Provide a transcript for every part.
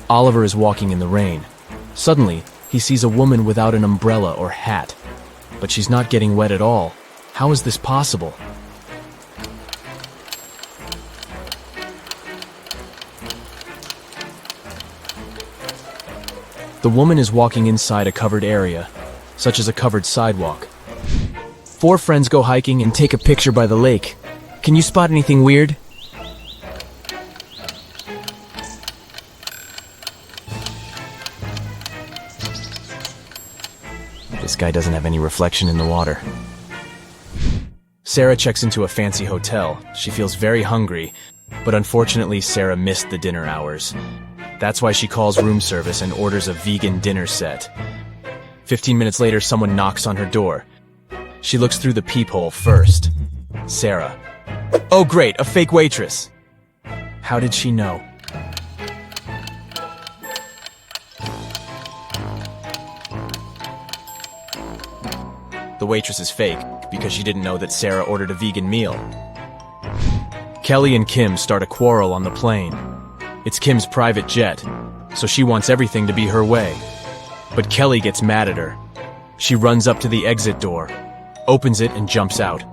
Oliver is walking in the rain. Suddenly, he sees a woman without an umbrella or hat. But she's not getting wet at all. How is this possible? The woman is walking inside a covered area, such as a covered sidewalk. 4 friends go hiking and take a picture by the lake. Can you spot anything weird? This guy doesn't have any reflection in the water. Sarah checks into a fancy hotel. She feels very hungry, but unfortunately Sarah missed the dinner hours. That's why she calls room service and orders a vegan dinner set. 15 minutes later, someone knocks on her door. She looks through the peephole first. Sarah. Oh great, a fake waitress. How did she know? The waitress is fake because she didn't know that Sarah ordered a vegan meal. Kelly and Kim start a quarrel on the plane. It's Kim's private jet, so she wants everything to be her way. But Kelly gets mad at her. She runs up to the exit door, opens it, and jumps out.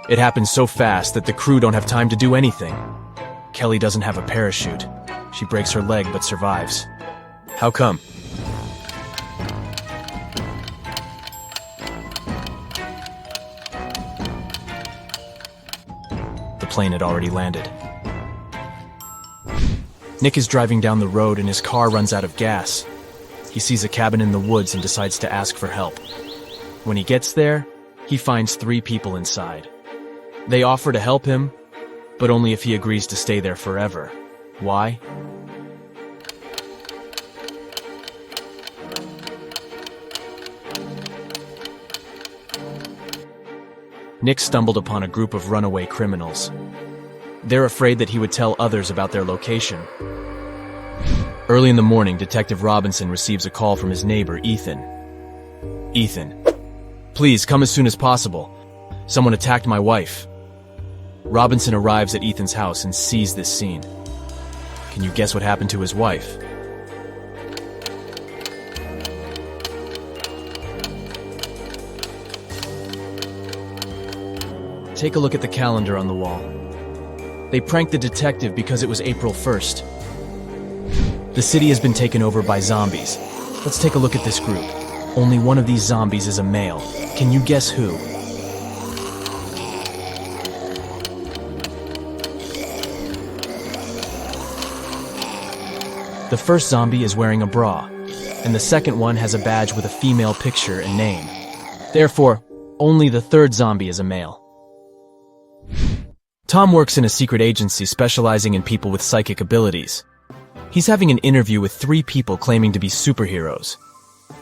It happens so fast that the crew don't have time to do anything. Kelly doesn't have a parachute. She breaks her leg but survives. How come? The plane had already landed. Nick is driving down the road and his car runs out of gas. He sees a cabin in the woods and decides to ask for help. When he gets there, he finds 3 people inside. They offer to help him, but only if he agrees to stay there forever. Why? Nick stumbled upon a group of runaway criminals. They're afraid that he would tell others about their location. Early in the morning, Detective Robinson receives a call from his neighbor, Ethan. Ethan, please come as soon as possible. Someone attacked my wife. Robinson arrives at Ethan's house and sees this scene. Can you guess what happened to his wife? Take a look at the calendar on the wall. They pranked the detective because it was April 1st. The city has been taken over by zombies. Let's take a look at this group. Only one of these zombies is a male. Can you guess who? The first zombie is wearing a bra, and the second one has a badge with a female picture and name. Therefore, only the third zombie is a male. Tom works in a secret agency specializing in people with psychic abilities. He's having an interview with 3 people claiming to be superheroes,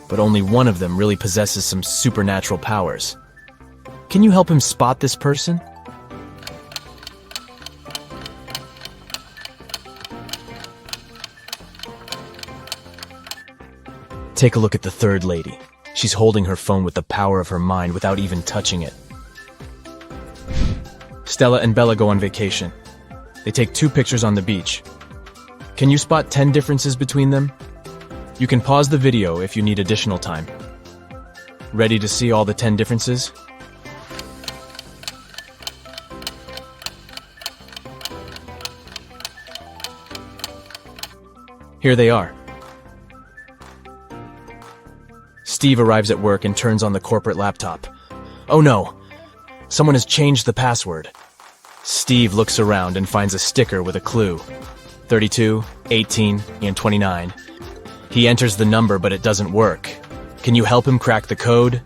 but only one of them really possesses some supernatural powers. Can you help him spot this person? Take a look at the third lady. She's holding her phone with the power of her mind without even touching it. Stella and Bella go on vacation. They take 2 pictures on the beach. Can you spot 10 differences between them? You can pause the video if you need additional time. Ready to see all the 10 differences? Here they are. Steve arrives at work and turns on the corporate laptop. Oh no! Someone has changed the password. Steve looks around and finds a sticker with a clue. 32, 18, and 29. He enters the number, but it doesn't work. Can you help him crack the code?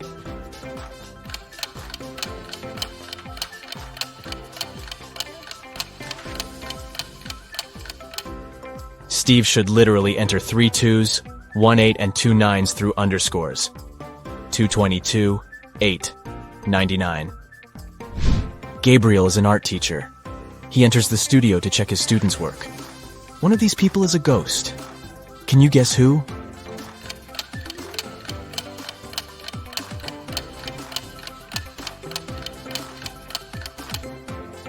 Steve should literally enter 3 2s, 1 8, and 2 9s through underscores. 222, 8, 99. Gabriel is an art teacher. He enters the studio to check his students' work. One of these people is a ghost. Can you guess who?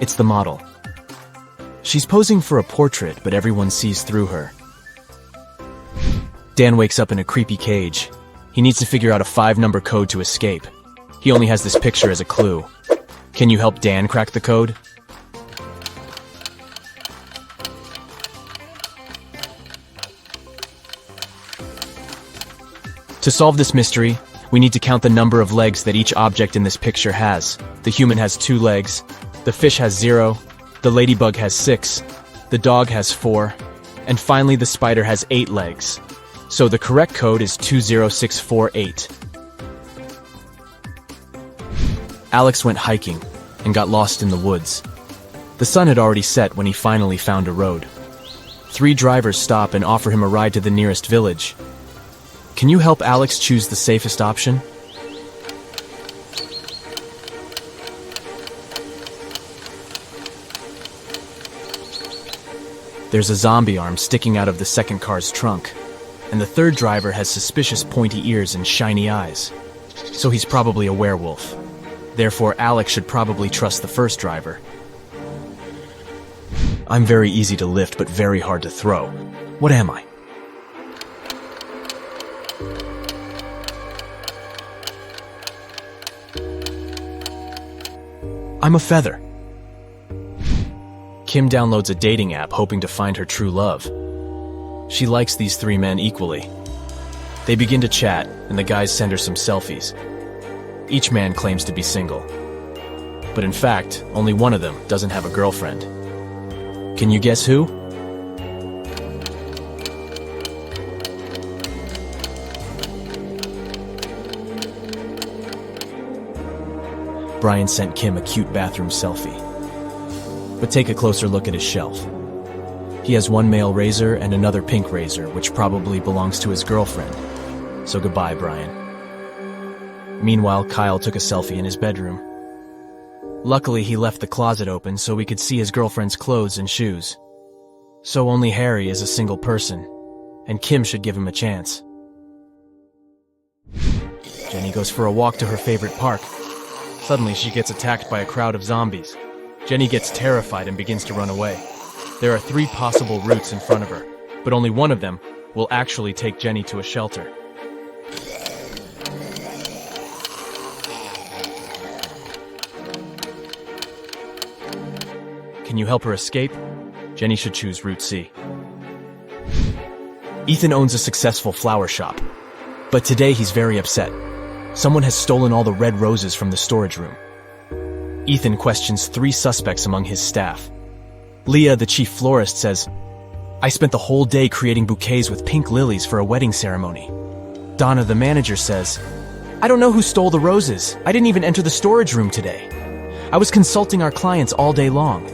It's the model. She's posing for a portrait, but everyone sees through her. Dan wakes up in a creepy cage. He needs to figure out a 5-number code to escape. He only has this picture as a clue. Can you help Dan crack the code? To solve this mystery, we need to count the number of legs that each object in this picture has. The human has 2 legs, the fish has 0, the ladybug has 6, the dog has 4, and finally the spider has 8 legs. So the correct code is 20648. Alex went hiking and got lost in the woods. The sun had already set when he finally found a road. 3 drivers stop and offer him a ride to the nearest village. Can you help Alex choose the safest option? There's a zombie arm sticking out of the second car's trunk, and the third driver has suspicious pointy ears and shiny eyes. So he's probably a werewolf. Therefore, Alex should probably trust the first driver. I'm very easy to lift, but very hard to throw. What am I? I'm a feather. Kim downloads a dating app hoping to find her true love. She likes these 3 men equally. They begin to chat, and the guys send her some selfies. Each man claims to be single. But in fact, only one of them doesn't have a girlfriend. Can you guess who? Brian sent Kim a cute bathroom selfie. But take a closer look at his shelf. He has one male razor and another pink razor, which probably belongs to his girlfriend. So goodbye, Brian. Meanwhile, Kyle took a selfie in his bedroom. Luckily, he left the closet open so we could see his girlfriend's clothes and shoes. So only Harry is a single person, and Kim should give him a chance. Jenny goes for a walk to her favorite park. Suddenly, she gets attacked by a crowd of zombies. Jenny gets terrified and begins to run away. There are 3 possible routes in front of her, but only one of them will actually take Jenny to a shelter. Can you help her escape? Jenny should choose Route C. Ethan owns a successful flower shop, but today he's very upset. Someone has stolen all the red roses from the storage room. Ethan questions 3 suspects among his staff. Leah, the chief florist, says, "I spent the whole day creating bouquets with pink lilies for a wedding ceremony." Donna, the manager, says, "I don't know who stole the roses. I didn't even enter the storage room today. I was consulting our clients all day long."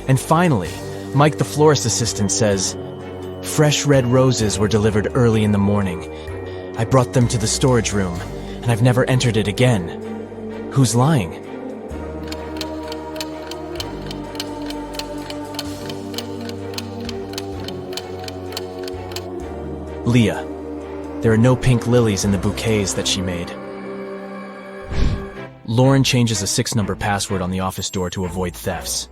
And finally, Mike, the florist assistant, says, "Fresh red roses were delivered early in the morning. I brought them to the storage room, and I've never entered it again." Who's lying? Leah. There are no pink lilies in the bouquets that she made. Lauren changes a 6-number password on the office door to avoid thefts.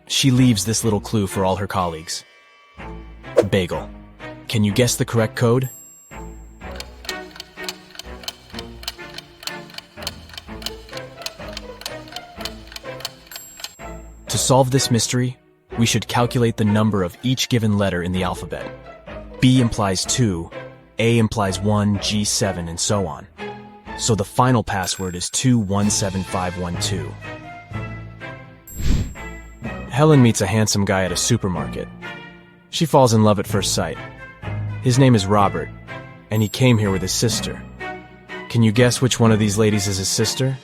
She leaves this little clue for all her colleagues. Bagel. Can you guess the correct code? To solve this mystery, we should calculate the number of each given letter in the alphabet. B implies 2, A implies 1, G 7, and so on. So the final password is 217512. Helen meets a handsome guy at a supermarket. She falls in love at first sight. His name is Robert, and he came here with his sister. Can you guess which one of these ladies is his sister?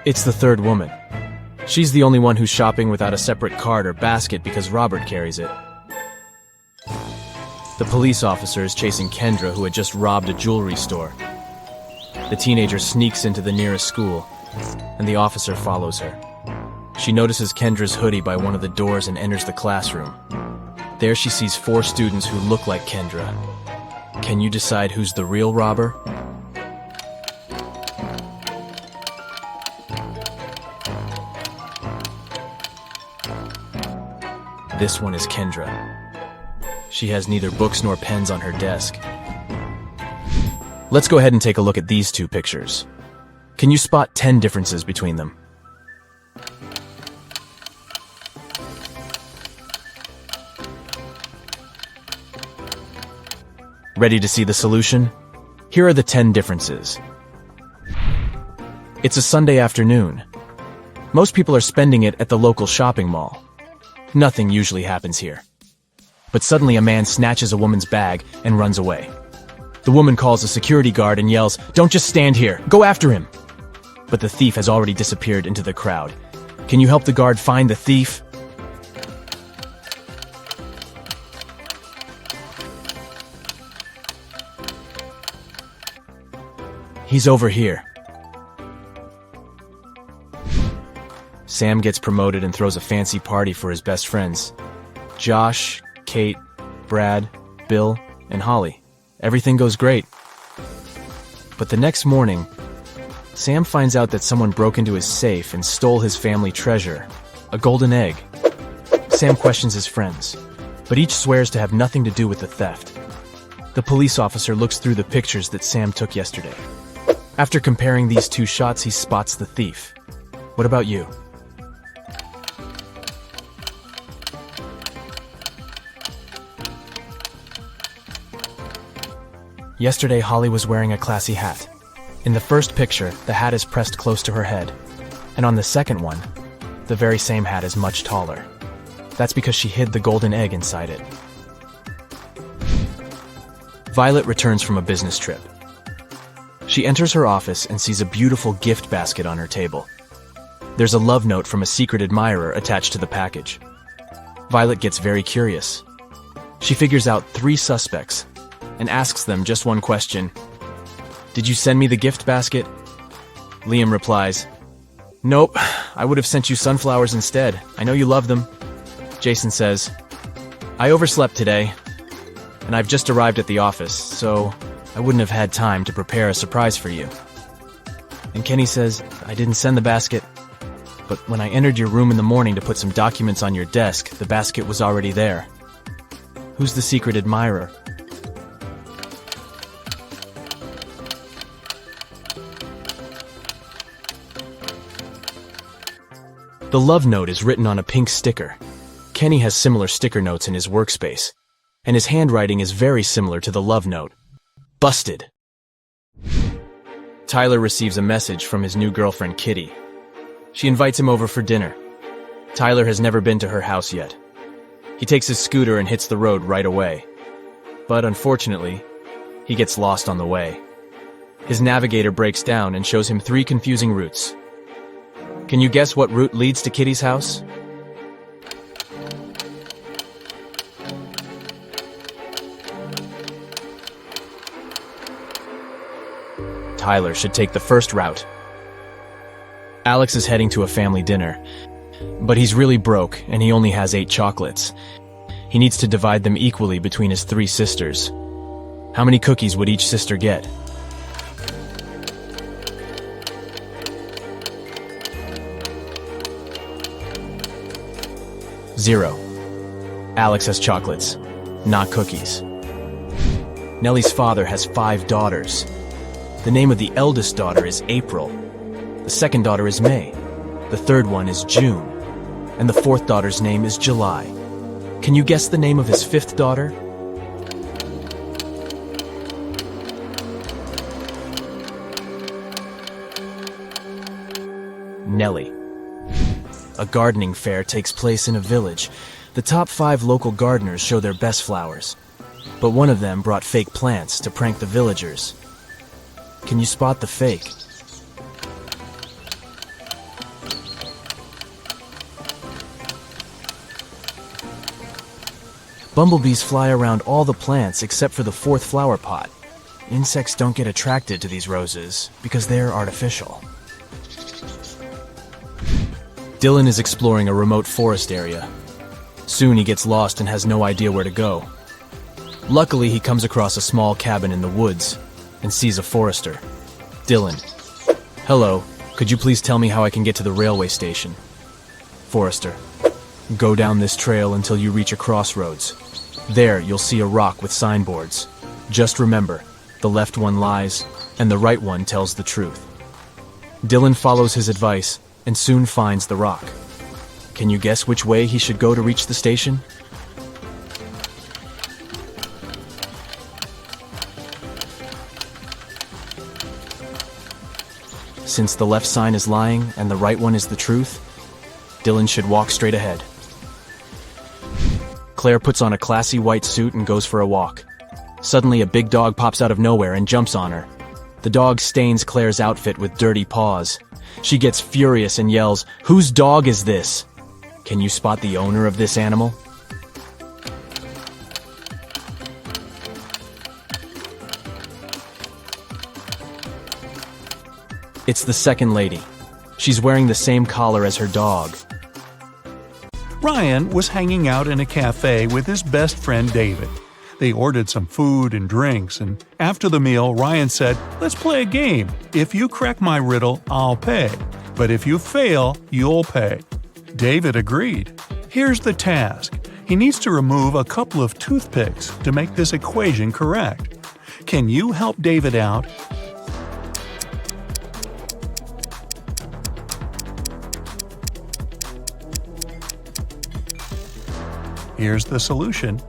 It's the third woman. She's the only one who's shopping without a separate cart or basket because Robert carries it. The police officer is chasing Kendra, who had just robbed a jewelry store. The teenager sneaks into the nearest school, and the officer follows her. She notices Kendra's hoodie by one of the doors and enters the classroom. There she sees 4 students who look like Kendra. Can you decide who's the real robber? This one is Kendra. She has neither books nor pens on her desk. Let's go ahead and take a look at these two pictures. Can you spot 10 differences between them? Ready to see the solution? Here are the 10 differences. It's a Sunday afternoon. Most people are spending it at the local shopping mall. Nothing usually happens here. But suddenly a man snatches a woman's bag and runs away. The woman calls a security guard and yells, "Don't just stand here, go after him!" But the thief has already disappeared into the crowd. Can you help the guard find the thief? He's over here. Sam gets promoted and throws a fancy party for his best friends. Josh, Kate, Brad, Bill, and Holly. Everything goes great. But the next morning, Sam finds out that someone broke into his safe and stole his family treasure, a golden egg. Sam questions his friends, but each swears to have nothing to do with the theft. The police officer looks through the pictures that Sam took yesterday. After comparing these two shots, he spots the thief. What about you? Yesterday, Holly was wearing a classy hat. In the first picture, the hat is pressed close to her head. And on the second one, the very same hat is much taller. That's because she hid the golden egg inside it. Violet returns from a business trip. She enters her office and sees a beautiful gift basket on her table. There's a love note from a secret admirer attached to the package. Violet gets very curious. She figures out 3 suspects and asks them just one question. "Did you send me the gift basket?" Liam replies, "Nope, I would have sent you sunflowers instead. I know you love them." Jason says, "I overslept today, and I've just arrived at the office, so I wouldn't have had time to prepare a surprise for you." And Kenny says, "I didn't send the basket, but when I entered your room in the morning to put some documents on your desk, the basket was already there." Who's the secret admirer? The love note is written on a pink sticker. Kenny has similar sticker notes in his workspace, and his handwriting is very similar to the love note. Busted. Tyler receives a message from his new girlfriend, Kitty. She invites him over for dinner. Tyler has never been to her house yet. He takes his scooter and hits the road right away. But unfortunately, he gets lost on the way. His navigator breaks down and shows him 3 confusing routes. Can you guess what route leads to Kitty's house? Tyler should take the first route. Alex is heading to a family dinner, but he's really broke and he only has 8 chocolates. He needs to divide them equally between his 3 sisters. How many cookies would each sister get? Zero. Alex has chocolates, not cookies. Nellie's father has 5 daughters. The name of the eldest daughter is April. The second daughter is May. The third one is June. And the 4th daughter's name is July. Can you guess the name of his 5th daughter? Nellie. A gardening fair takes place in a village. The top 5 local gardeners show their best flowers. But one of them brought fake plants to prank the villagers. Can you spot the fake? Bumblebees fly around all the plants except for the 4th flower pot. Insects don't get attracted to these roses because they're artificial. Dylan is exploring a remote forest area. Soon he gets lost and has no idea where to go. Luckily, he comes across a small cabin in the woods and sees a forester. Dylan. Hello, could you please tell me how I can get to the railway station? Forester. Go down this trail until you reach a crossroads. There, you'll see a rock with signboards. Just remember, the left one lies, and the right one tells the truth. Dylan follows his advice and soon finds the rock. Can you guess which way he should go to reach the station? Since the left sign is lying and the right one is the truth, Dylan should walk straight ahead. Claire puts on a classy white suit and goes for a walk. Suddenly, a big dog pops out of nowhere and jumps on her. The dog stains Claire's outfit with dirty paws. She gets furious and yells, "Whose dog is this?" Can you spot the owner of this animal? It's the second lady. She's wearing the same collar as her dog. Ryan was hanging out in a cafe with his best friend David. They ordered some food and drinks, and after the meal, Ryan said, "Let's play a game. If you crack my riddle, I'll pay. But if you fail, you'll pay." David agreed. Here's the task. He needs to remove a couple of toothpicks to make this equation correct. Can you help David out? Here's the solution.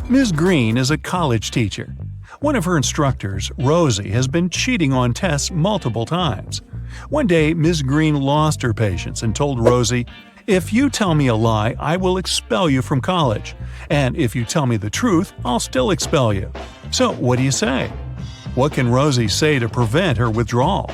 Ms. Green is a college teacher. One of her instructors, Rosie, has been cheating on tests multiple times. One day, Ms. Green lost her patience and told Rosie, "If you tell me a lie, I will expel you from college. And if you tell me the truth, I'll still expel you. So what do you say?" What can Rosie say to prevent her withdrawal?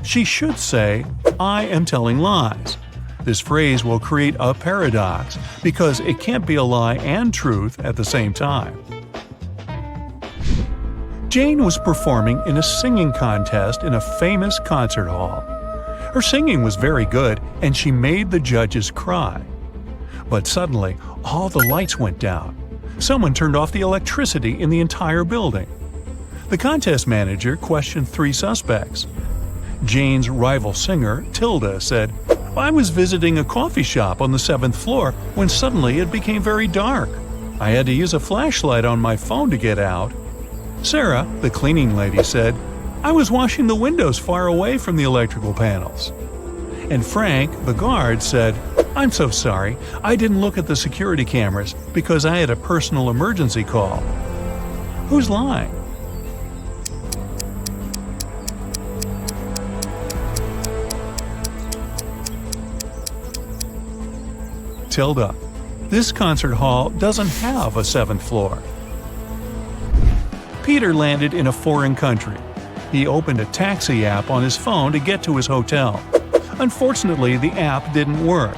She should say, "I am telling lies." This phrase will create a paradox because it can't be a lie and truth at the same time. Jane was performing in a singing contest in a famous concert hall. Her singing was very good and she made the judges cry. But suddenly, all the lights went down. Someone turned off the electricity in the entire building. The contest manager questioned 3 suspects. Jane's rival singer, Tilda, said, "I was visiting a coffee shop on the 7th floor when suddenly it became very dark. I had to use a flashlight on my phone to get out." Sarah, the cleaning lady, said, "I was washing the windows far away from the electrical panels." And Frank, the guard, said, "I'm so sorry, I didn't look at the security cameras because I had a personal emergency call." Who's lying? Tilda. This concert hall doesn't have a 7th floor. Peter landed in a foreign country. He opened a taxi app on his phone to get to his hotel. Unfortunately, the app didn't work.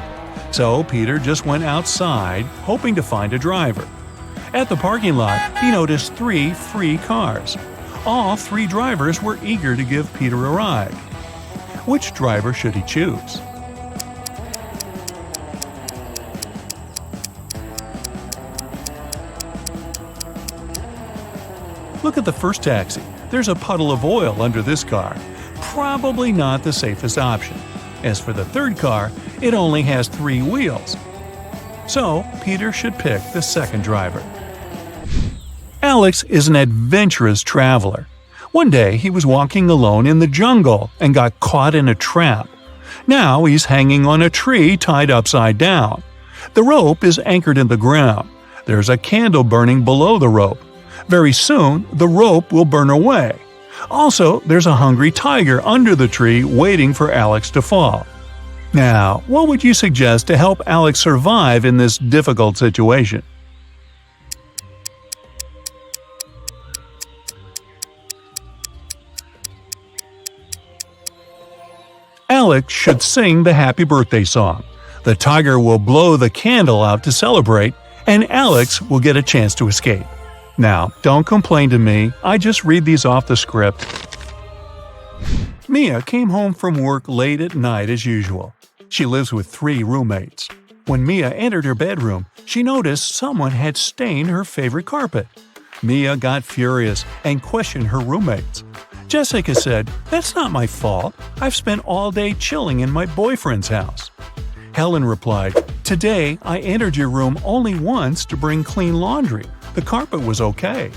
So Peter just went outside, hoping to find a driver. At the parking lot, he noticed 3 free cars. All 3 drivers were eager to give Peter a ride. Which driver should he choose? Look at the first taxi. There's a puddle of oil under this car. Probably not the safest option. As for the third car, it only has 3 wheels. So, Peter should pick the second driver. Alex is an adventurous traveler. One day, he was walking alone in the jungle and got caught in a trap. Now he's hanging on a tree tied upside down. The rope is anchored in the ground. There's a candle burning below the rope. Very soon, the rope will burn away. Also, there's a hungry tiger under the tree waiting for Alex to fall. Now, what would you suggest to help Alex survive in this difficult situation? Alex should sing the happy birthday song. The tiger will blow the candle out to celebrate, and Alex will get a chance to escape. Now, don't complain to me, I just read these off the script. Mia came home from work late at night as usual. She lives with 3 roommates. When Mia entered her bedroom, she noticed someone had stained her favorite carpet. Mia got furious and questioned her roommates. Jessica said, "That's not my fault. I've spent all day chilling in my boyfriend's house." Helen replied, "Today I entered your room only once to bring clean laundry. The carpet was okay."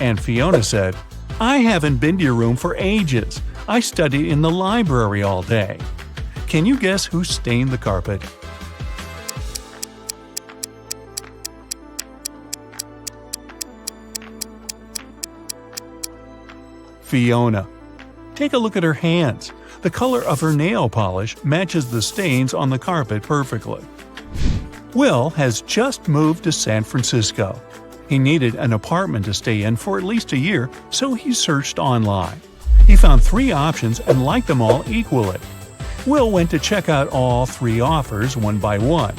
And Fiona said, "I haven't been to your room for ages. I studied in the library all day." Can you guess who stained the carpet? Fiona. Take a look at her hands. The color of her nail polish matches the stains on the carpet perfectly. Will has just moved to San Francisco. He needed an apartment to stay in for at least a year, so he searched online. He found 3 options and liked them all equally. Will went to check out all 3 offers one by one.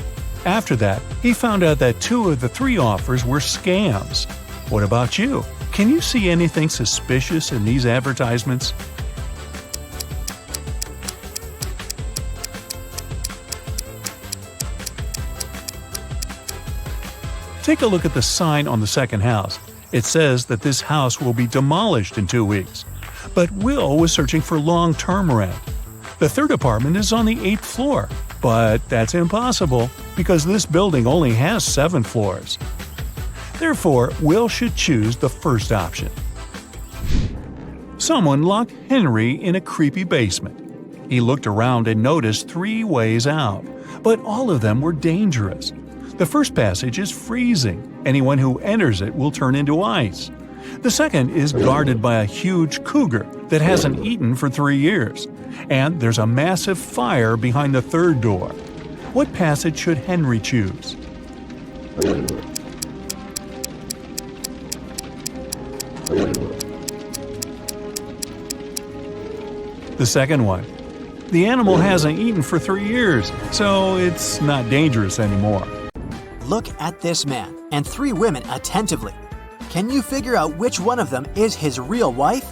After that, he found out that 2 of the 3 offers were scams. What about you? Can you see anything suspicious in these advertisements? Take a look at the sign on the second house. It says that this house will be demolished in 2 weeks. But Will was searching for long-term rent. The 3rd apartment is on the 8th floor, but that's impossible because this building only has 7 floors. Therefore, Will should choose the first option. Someone locked Henry in a creepy basement. He looked around and noticed 3 ways out, but all of them were dangerous. The first passage is freezing. Anyone who enters it will turn into ice. The second is guarded by a huge cougar that hasn't eaten for 3 years. And there's a massive fire behind the 3rd door. What passage should Henry choose? The second one. The animal hasn't eaten for 3 years, so it's not dangerous anymore. Look at this man and 3 women attentively. Can you figure out which one of them is his real wife?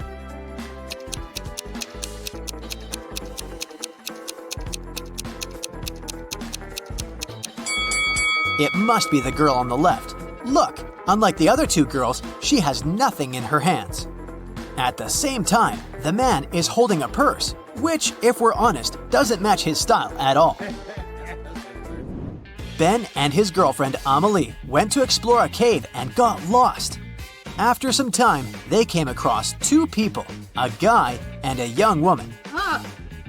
It must be the girl on the left. Look, unlike the other 2 girls, she has nothing in her hands. At the same time, the man is holding a purse, which, if we're honest, doesn't match his style at all. Ben and his girlfriend Amelie went to explore a cave and got lost. After some time, they came across 2 people, a guy and a young woman.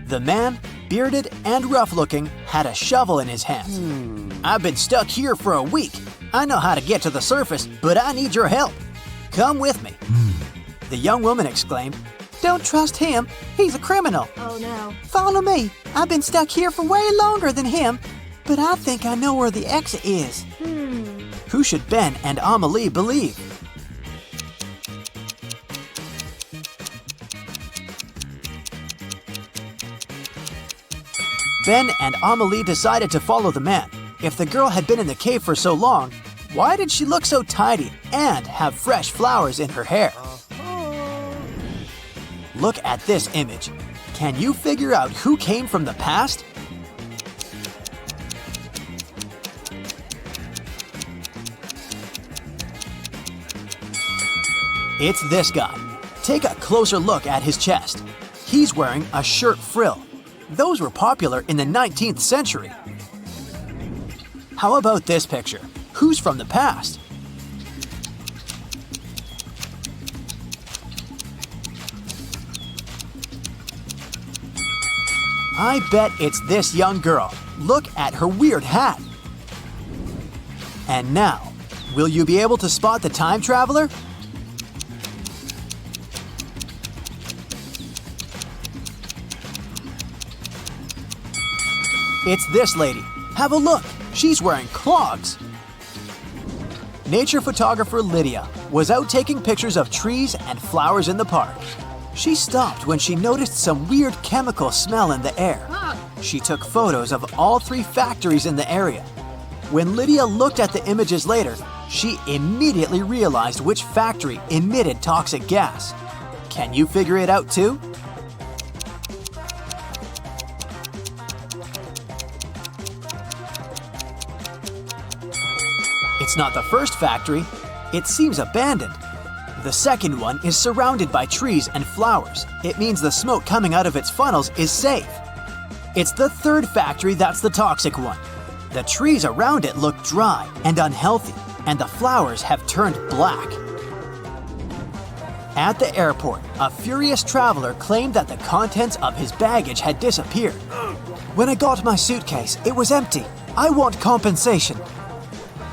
The man, bearded and rough-looking, had a shovel in his hands. "I've been stuck here for a week. I know how to get to the surface, but I need your help. Come with me." The young woman exclaimed, "Don't trust him. He's a criminal." Oh no. "Follow me. I've been stuck here for way longer than him, but I think I know where the exit is." Who should Ben and Amelie believe? Ben and Amelie decided to follow the man. If the girl had been in the cave for so long, why did she look so tidy and have fresh flowers in her hair? Look at this image. Can you figure out who came from the past? It's this guy. Take a closer look at his chest. He's wearing a shirt frill. Those were popular in the 19th century. How about this picture? Who's from the past? I bet it's this young girl. Look at her weird hat. And now, will you be able to spot the time traveler? It's this lady. Have a look. She's wearing clogs. Nature photographer Lydia was out taking pictures of trees and flowers in the park. She stopped when she noticed some weird chemical smell in the air. She took photos of all 3 factories in the area. When Lydia looked at the images later, she immediately realized which factory emitted toxic gas. Can you figure it out too? It's not the first factory. It seems abandoned. The second one is surrounded by trees and flowers. It means the smoke coming out of its funnels is safe. It's the third factory that's the toxic one. The trees around it look dry and unhealthy, and the flowers have turned black. At the airport, a furious traveler claimed that the contents of his baggage had disappeared. When I got my suitcase, it was empty. I want compensation.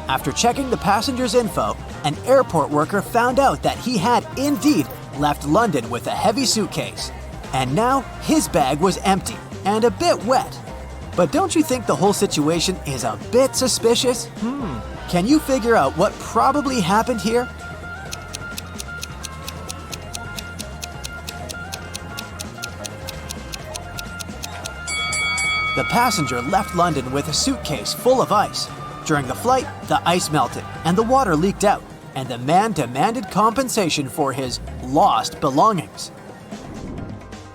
After checking the passenger's info, an airport worker found out that he had indeed left London with a heavy suitcase. And now his bag was empty and a bit wet. But don't you think the whole situation is a bit suspicious? Can you figure out what probably happened here? The passenger left London with a suitcase full of ice. During the flight, the ice melted and the water leaked out, and the man demanded compensation for his lost belongings.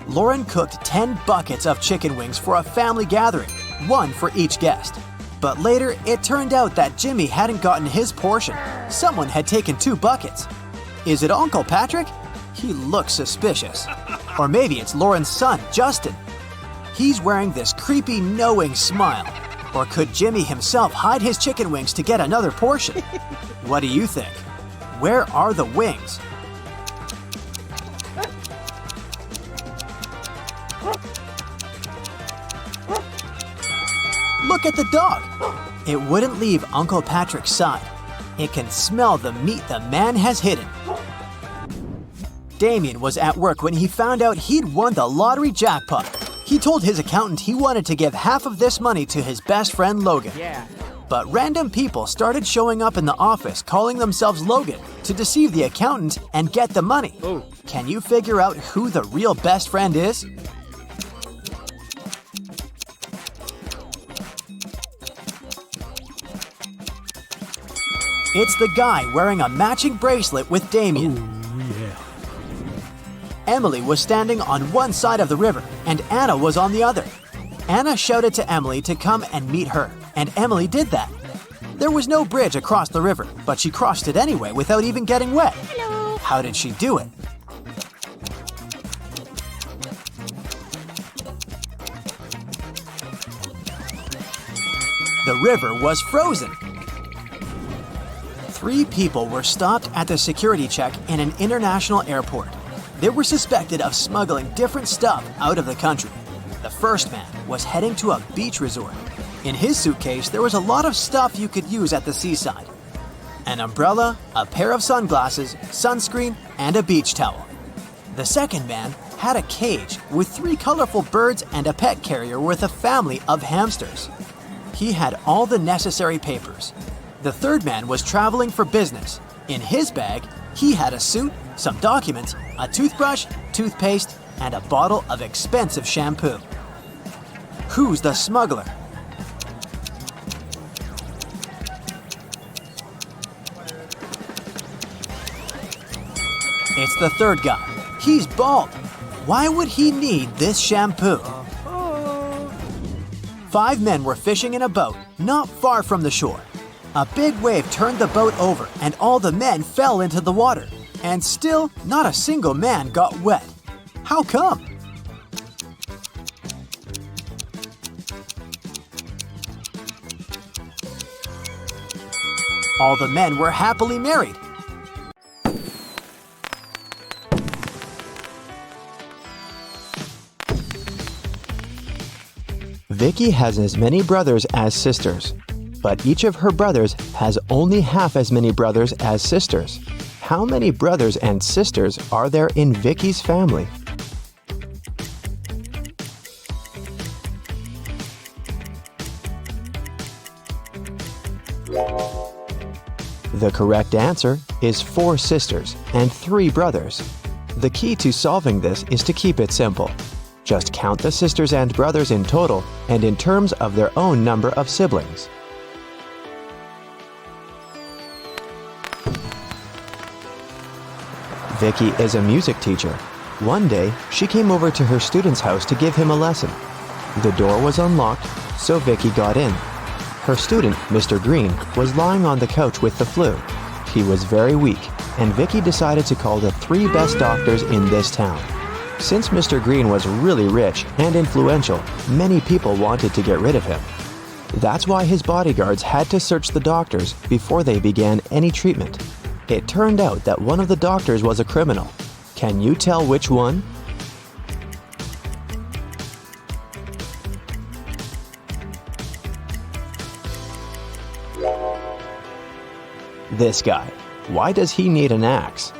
Lauren cooked 10 buckets of chicken wings for a family gathering, one for each guest. But later, it turned out that Jimmy hadn't gotten his portion. Someone had taken 2 buckets. Is it Uncle Patrick? He looks suspicious. Or maybe it's Lauren's son, Justin. He's wearing this creepy, knowing smile. Or could Jimmy himself hide his chicken wings to get another portion? What do you think? Where are the wings? Look at the dog. It wouldn't leave Uncle Patrick's side. It can smell the meat the man has hidden. Damien was at work when he found out he'd won the lottery jackpot. He told his accountant he wanted to give half of this money to his best friend Logan. But random people started showing up in the office calling themselves Logan to deceive the accountant and get the money. Can you figure out who the real best friend is? It's the guy wearing a matching bracelet with Damien. Emily was standing on one side of the river, and Anna was on the other. Anna shouted to Emily to come and meet her, and Emily did that. There was no bridge across the river, but she crossed it anyway without even getting wet. Hello. How did she do it? The river was frozen. 3 people were stopped at the security check in an international airport. They were suspected of smuggling different stuff out of the country. The first man was heading to a beach resort. In his suitcase, there was a lot of stuff you could use at the seaside. An umbrella, a pair of sunglasses, sunscreen, and a beach towel. The second man had a cage with 3 colorful birds and a pet carrier with a family of hamsters. He had all the necessary papers. The third man was traveling for business. In his bag, he had a suit, some documents, a toothbrush, toothpaste, and a bottle of expensive shampoo. Who's the smuggler? It's the third guy. He's bald. Why would he need this shampoo? 5 men were fishing in a boat not far from the shore. A big wave turned the boat over and all the men fell into the water. And still, not a single man got wet. How come? All the men were happily married. Vicki has as many brothers as sisters, but each of her brothers has only half as many brothers as sisters. How many brothers and sisters are there in Vicki's family? The correct answer is 4 sisters and 3 brothers. The key to solving this is to keep it simple. Just count the sisters and brothers in total and in terms of their own number of siblings. Vicki is a music teacher. One day, she came over to her student's house to give him a lesson. The door was unlocked, so Vicki got in. Her student, Mr. Green, was lying on the couch with the flu. He was very weak. and Vicki decided to call the 3 best doctors in this town. Since Mr. Green was really rich and influential, many people wanted to get rid of him. That's why his bodyguards had to search the doctors before they began any treatment. It turned out that one of the doctors was a criminal. Can you tell which one? This guy. Why does he need an axe?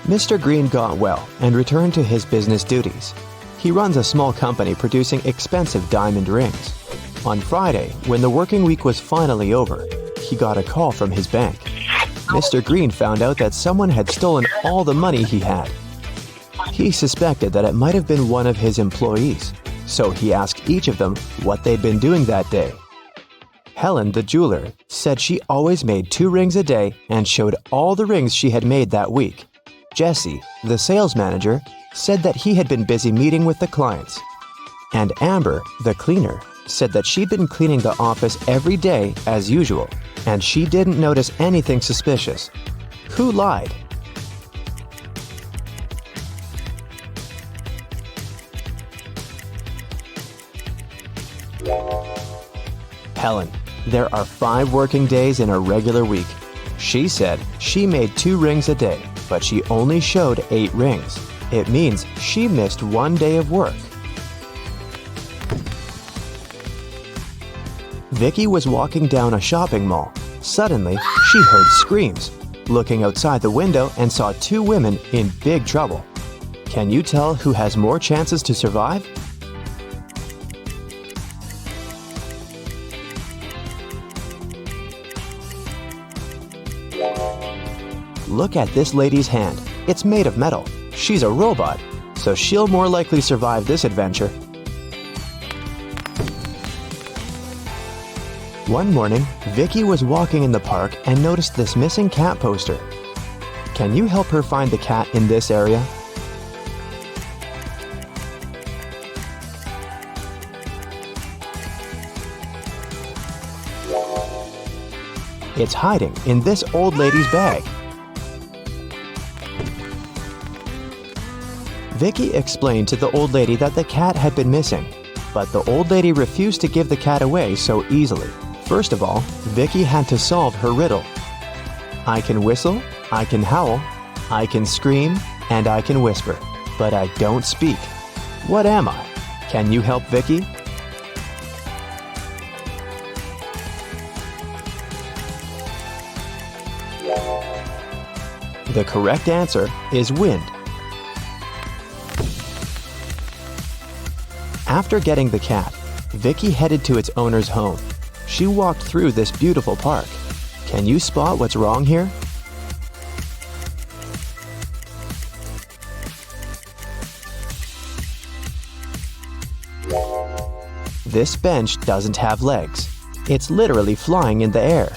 Mr. Green got well and returned to his business duties. He runs a small company producing expensive diamond rings. On Friday, when the working week was finally over, he got a call from his bank. Mr. Green found out that someone had stolen all the money he had. He suspected that it might have been one of his employees, so he asked each of them what they'd been doing that day. Helen, the jeweler, said she always made 2 rings a day and showed all the rings she had made that week. Jesse, the sales manager, said that he had been busy meeting with the clients. And Amber, the cleaner, said that she'd been cleaning the office every day as usual, and she didn't notice anything suspicious. Who lied? Helen. There are 5 working days in a regular week. She said she made 2 rings a day, but she only showed 8 rings. It means she missed 1 day of work. Vicki was walking down a shopping mall. Suddenly, she heard screams, looking outside the window and saw 2 women in big trouble. Can you tell who has more chances to survive? Look at this lady's hand. It's made of metal. She's a robot, so she'll more likely survive this adventure. One morning, Vicki was walking in the park and noticed this missing cat poster. Can you help her find the cat in this area? It's hiding in this old lady's bag. Vicki explained to the old lady that the cat had been missing, but the old lady refused to give the cat away so easily. First of all, Vicki had to solve her riddle. I can whistle, I can howl, I can scream, and I can whisper, but I don't speak. What am I? Can you help Vicki? The correct answer is wind. After getting the cat, Vicki headed to its owner's home. She walked through this beautiful park. Can you spot what's wrong here? This bench doesn't have legs. It's literally flying in the air.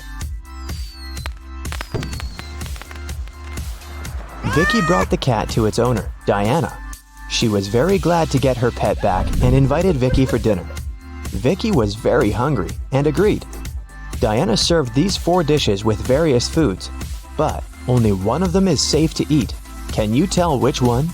Vicki brought the cat to its owner, Diana. She was very glad to get her pet back and invited Vicki for dinner. Vicki was very hungry and agreed. Diana served these 4 dishes with various foods, but only one of them is safe to eat. Can you tell which one?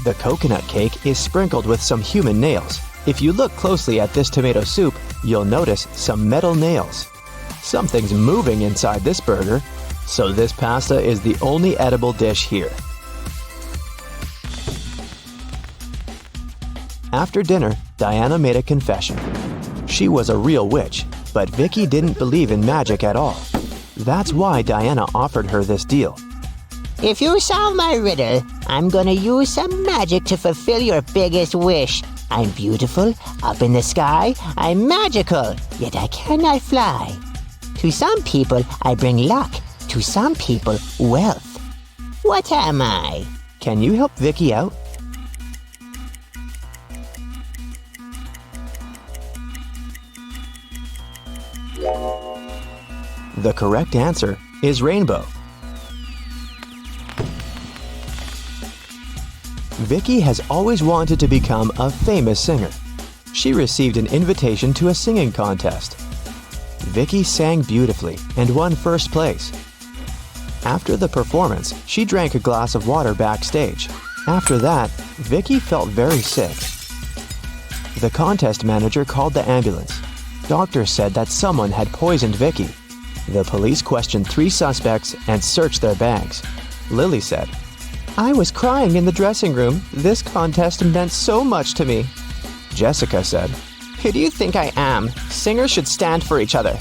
The coconut cake is sprinkled with some human nails. If you look closely at this tomato soup, you'll notice some metal nails. Something's moving inside this burger, so this pasta is the only edible dish here. After dinner, Diana made a confession. She was a real witch, but Vicki didn't believe in magic at all. That's why Diana offered her this deal. If you solve my riddle, I'm gonna use some magic to fulfill your biggest wish. I'm beautiful, up in the sky, I'm magical, yet I cannot fly. To some people, I bring luck, to some people, wealth. What am I? Can you help Vicki out? The correct answer is rainbow. Vicki has always wanted to become a famous singer. She received an invitation to a singing contest. Vicki sang beautifully and won first place. After the performance, she drank a glass of water backstage. After that, Vicki felt very sick. The contest manager called the ambulance. Doctors said that someone had poisoned Vicki. The police questioned 3 suspects and searched their bags. Lily said, "I was crying in the dressing room. This contest meant so much to me." Jessica said, "Who do you think I am? Singers should stand for each other."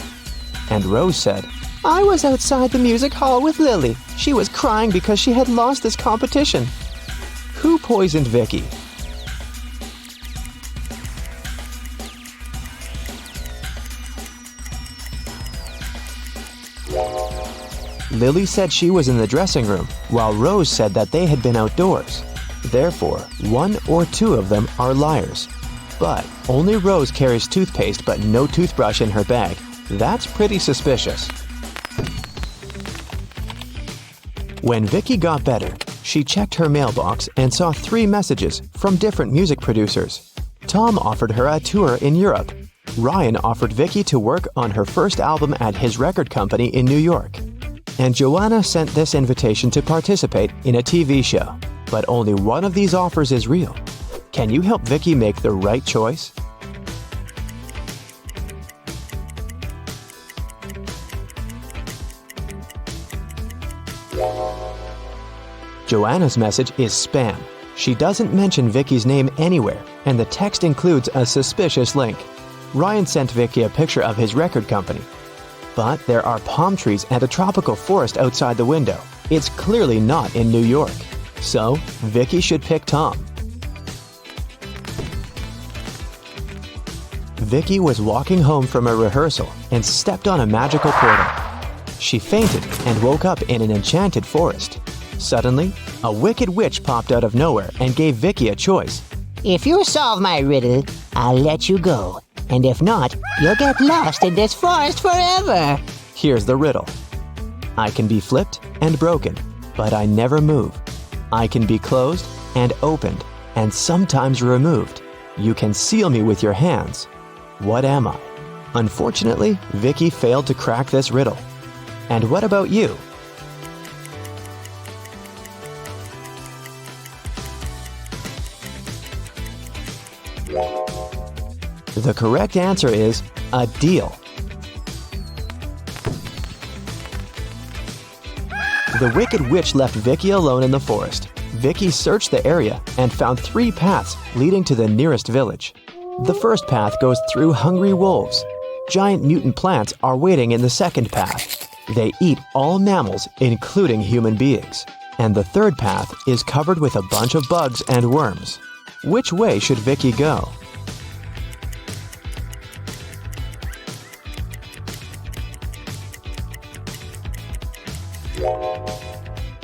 And Rose said, "I was outside the music hall with Lily. She was crying because she had lost this competition." Who poisoned Vicki? Lily said she was in the dressing room, while Rose said that they had been outdoors. Therefore, 1 or 2 of them are liars. But only Rose carries toothpaste but no toothbrush in her bag. That's pretty suspicious. When Vicki got better, she checked her mailbox and saw 3 messages from different music producers. Tom offered her a tour in Europe. Ryan offered Vicki to work on her first album at his record company in New York. And Joanna sent this invitation to participate in a TV show. But only one of these offers is real. Can you help Vicki make the right choice? Joanna's message is spam. She doesn't mention Vicki's name anywhere, and the text includes a suspicious link. Ryan sent Vicki a picture of his record company. But there are palm trees and a tropical forest outside the window. It's clearly not in New York. So, Vicki should pick Tom. Vicki was walking home from a rehearsal and stepped on a magical portal. She fainted and woke up in an enchanted forest. Suddenly, a wicked witch popped out of nowhere and gave Vicki a choice. If you solve my riddle, I'll let you go. And if not, you'll get lost in this forest forever. Here's the riddle. I can be flipped and broken, but I never move. I can be closed and opened, and sometimes removed. You can seal me with your hands. What am I? Unfortunately, Vicki failed to crack this riddle. And what about you? The correct answer is a deal. The wicked witch left Vicki alone in the forest. Vicki searched the area and found 3 paths leading to the nearest village. The first path goes through hungry wolves. Giant mutant plants are waiting in the second path. They eat all mammals, including human beings. And the third path is covered with a bunch of bugs and worms. Which way should Vicki go?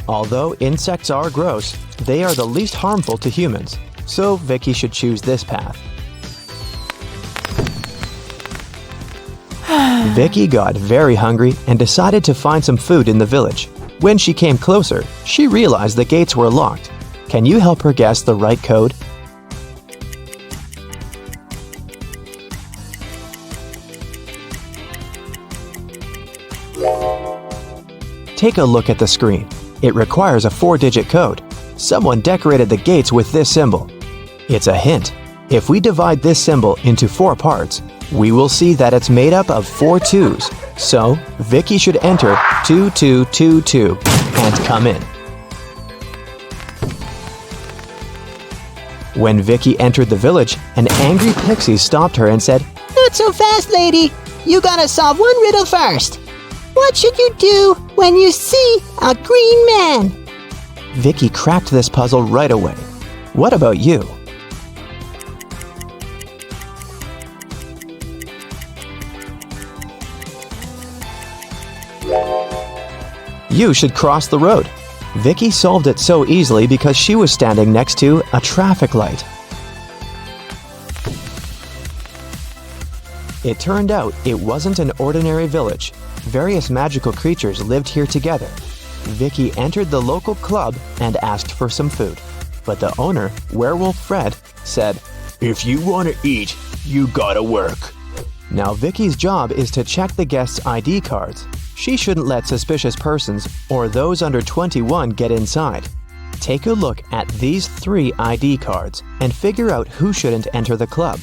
Although insects are gross, they are the least harmful to humans, so Vicki should choose this path. Vicki got very hungry and decided to find some food in the village. When she came closer, she realized the gates were locked. Can you help her guess the right code? Take a look at the screen. It requires a 4-digit code. Someone decorated the gates with this symbol. It's a hint. If we divide this symbol into 4 parts, we will see that it's made up of 4 2s. So, Vicki should enter 2222 and come in. When Vicki entered the village, an angry pixie stopped her and said, Not so fast, lady. You gotta solve one riddle first. What should you do when you see a green man? Vicki cracked this puzzle right away. What about you? You should cross the road. Vicki solved it so easily because she was standing next to a traffic light. It turned out it wasn't an ordinary village. Various magical creatures lived here together. Vicki entered the local club and asked for some food. But the owner, Werewolf Fred, said, "If you want to eat, you gotta work." Now Vicky's job is to check the guests' ID cards. She shouldn't let suspicious persons or those under 21 get inside. Take a look at these 3 ID cards and figure out who shouldn't enter the club.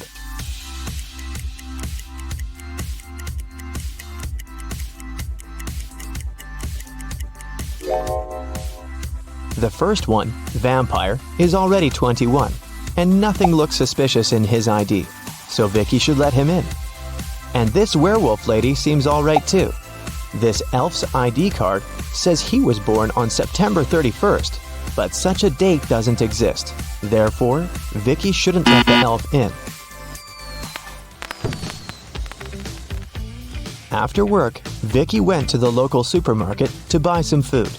The first one, Vampire, is already 21, and nothing looks suspicious in his ID, so Vicki should let him in. And this werewolf lady seems alright too. This elf's ID card says he was born on September 31st, but such a date doesn't exist. Therefore, Vicki shouldn't let the elf in. After work, Vicki went to the local supermarket to buy some food.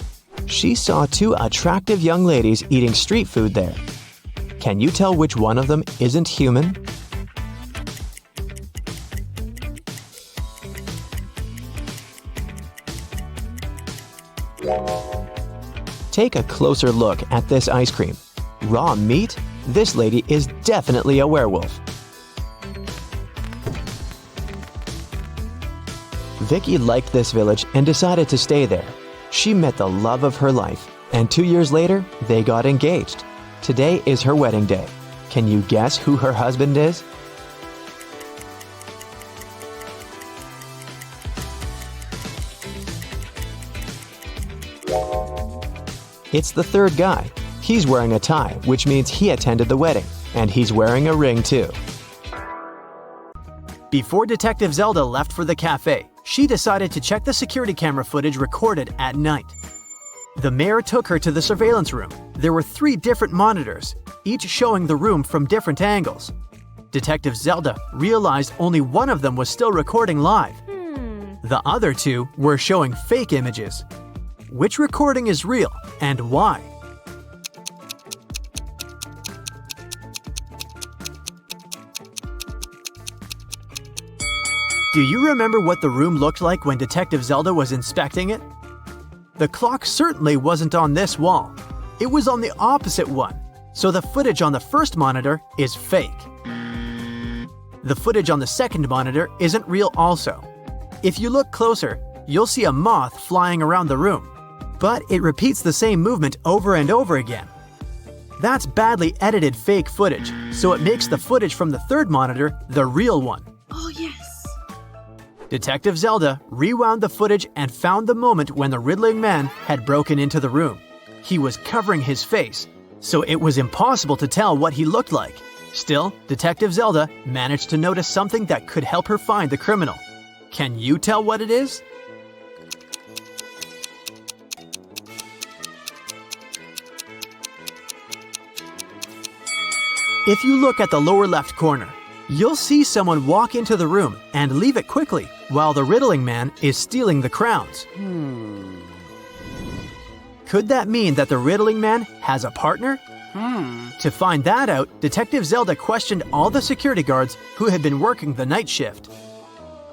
She saw 2 attractive young ladies eating street food there. Can you tell which one of them isn't human? Take a closer look at this ice cream. Raw meat? This lady is definitely a werewolf. Vicki liked this village and decided to stay there. She met the love of her life, and 2 years later, they got engaged. Today is her wedding day. Can you guess who her husband is? It's the third guy. He's wearing a tie, which means he attended the wedding, and he's wearing a ring too. Before Detective Zelda left for the cafe, she decided to check the security camera footage recorded at night. The mayor took her to the surveillance room. There were 3 different monitors, each showing the room from different angles. Detective Zelda realized only one of them was still recording live. The other 2 were showing fake images. Which recording is real and why? Do you remember what the room looked like when Detective Zelda was inspecting it? The clock certainly wasn't on this wall. It was on the opposite one, so the footage on the first monitor is fake. The footage on the second monitor isn't real also. If you look closer, you'll see a moth flying around the room, but it repeats the same movement over and over again. That's badly edited fake footage, so it makes the footage from the third monitor the real one. Oh, yes. Detective Zelda rewound the footage and found the moment when the riddling man had broken into the room. He was covering his face, so it was impossible to tell what he looked like. Still, Detective Zelda managed to notice something that could help her find the criminal. Can you tell what it is? If you look at the lower left corner, you'll see someone walk into the room and leave it quickly while the riddling man is stealing the crowns. Could that mean that the riddling man has a partner? To find that out, Detective Zelda questioned all the security guards who had been working the night shift.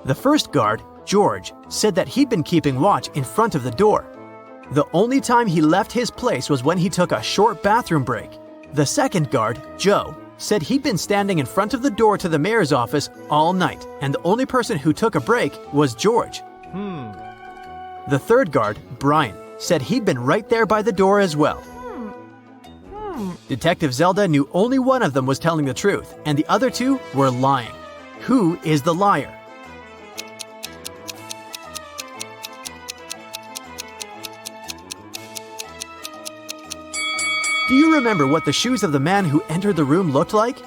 The first guard, George, said that he'd been keeping watch in front of the door. The only time he left his place was when he took a short bathroom break. The second guard, Joe, said he'd been standing in front of the door to the mayor's office all night, and the only person who took a break was George. The third guard, Brian, said he'd been right there by the door as well. Detective Zelda knew only one of them was telling the truth, and the other 2 were lying. Who is the liar? Do you remember what the shoes of the man who entered the room looked like?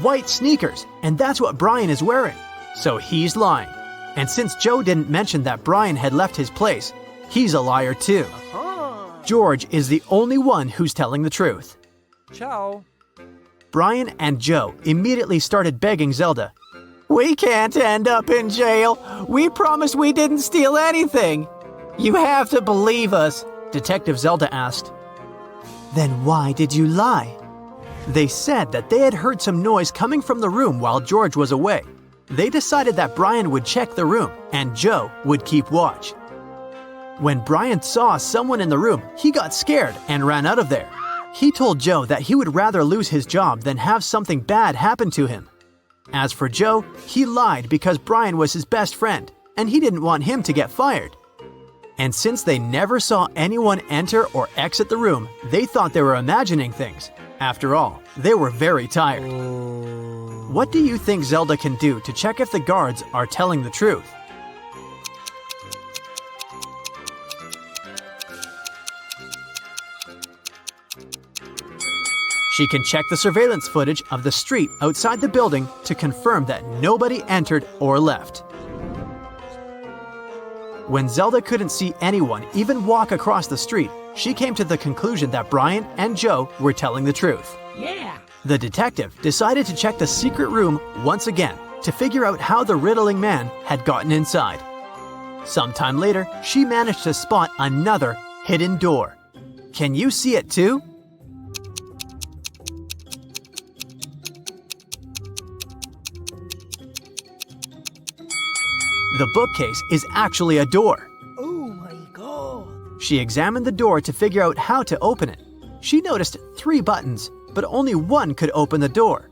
White sneakers, and that's what Brian is wearing. So he's lying. And since Joe didn't mention that Brian had left his place, he's a liar too. George is the only one who's telling the truth. Ciao. Brian and Joe immediately started begging Zelda. "We can't end up in jail. We promised we didn't steal anything. You have to believe us," Detective Zelda asked. "Then why did you lie?" They said that they had heard some noise coming from the room while George was away. They decided that Brian would check the room and Joe would keep watch. When Brian saw someone in the room, he got scared and ran out of there. He told Joe that he would rather lose his job than have something bad happen to him. As for Joe, he lied because Brian was his best friend, and he didn't want him to get fired. And since they never saw anyone enter or exit the room, they thought they were imagining things. After all, they were very tired. What do you think Zelda can do to check if the guards are telling the truth? She can check the surveillance footage of the street outside the building to confirm that nobody entered or left. When Zelda couldn't see anyone even walk across the street, she came to the conclusion that Brian and Joe were telling the truth. Yeah. The detective decided to check the secret room once again to figure out how the riddling man had gotten inside. Sometime later, she managed to spot another hidden door. Can you see it too? The bookcase is actually a door. Oh my god. She examined the door to figure out how to open it. She noticed 3 buttons, but only one could open the door.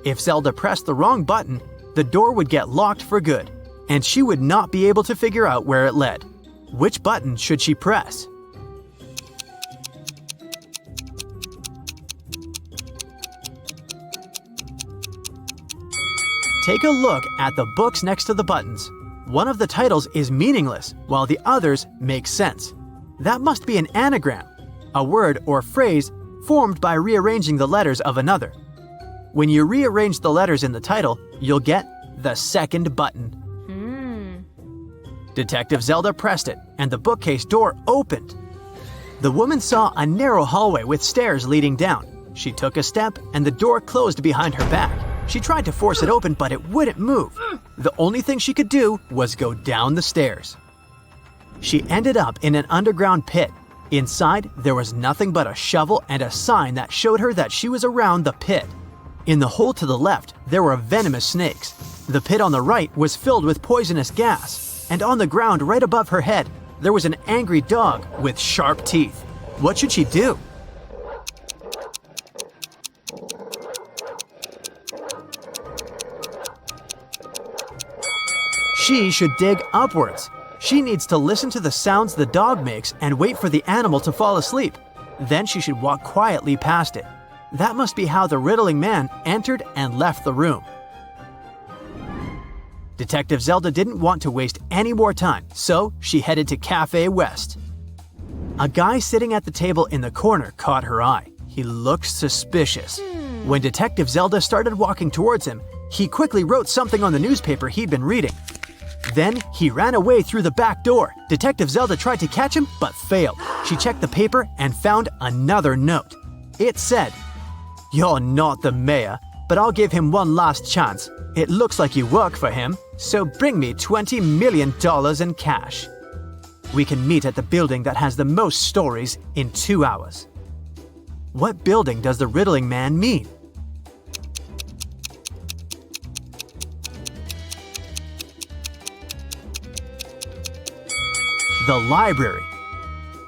If Zelda pressed the wrong button, the door would get locked for good, and she would not be able to figure out where it led. Which button should she press? Take a look at the books next to the buttons. One of the titles is meaningless, while the others make sense. That must be an anagram, a word or phrase formed by rearranging the letters of another. When you rearrange the letters in the title, you'll get the second button. Detective Zelda pressed it, and the bookcase door opened. The woman saw a narrow hallway with stairs leading down. She took a step, and the door closed behind her back. She tried to force it open, but it wouldn't move. The only thing she could do was go down the stairs. She ended up in an underground pit. Inside, there was nothing but a shovel and a sign that showed her that she was around the pit. In the hole to the left, there were venomous snakes. The pit on the right was filled with poisonous gas. And on the ground right above her head, there was an angry dog with sharp teeth. What should she do? She should dig upwards. She needs to listen to the sounds the dog makes and wait for the animal to fall asleep. Then she should walk quietly past it. That must be how the riddling man entered and left the room. Detective Zelda didn't want to waste any more time, so she headed to Cafe West. A guy sitting at the table in the corner caught her eye. He looked suspicious. When Detective Zelda started walking towards him, he quickly wrote something on the newspaper he'd been reading. Then he ran away through the back door. Detective Zelda tried to catch him, but failed. She checked the paper and found another note. It said, "You're not the mayor, but I'll give him one last chance. It looks like you work for him, so bring me $20 million in cash. We can meet at the building that has the most stories in 2 hours." What building does the riddling man mean? The library.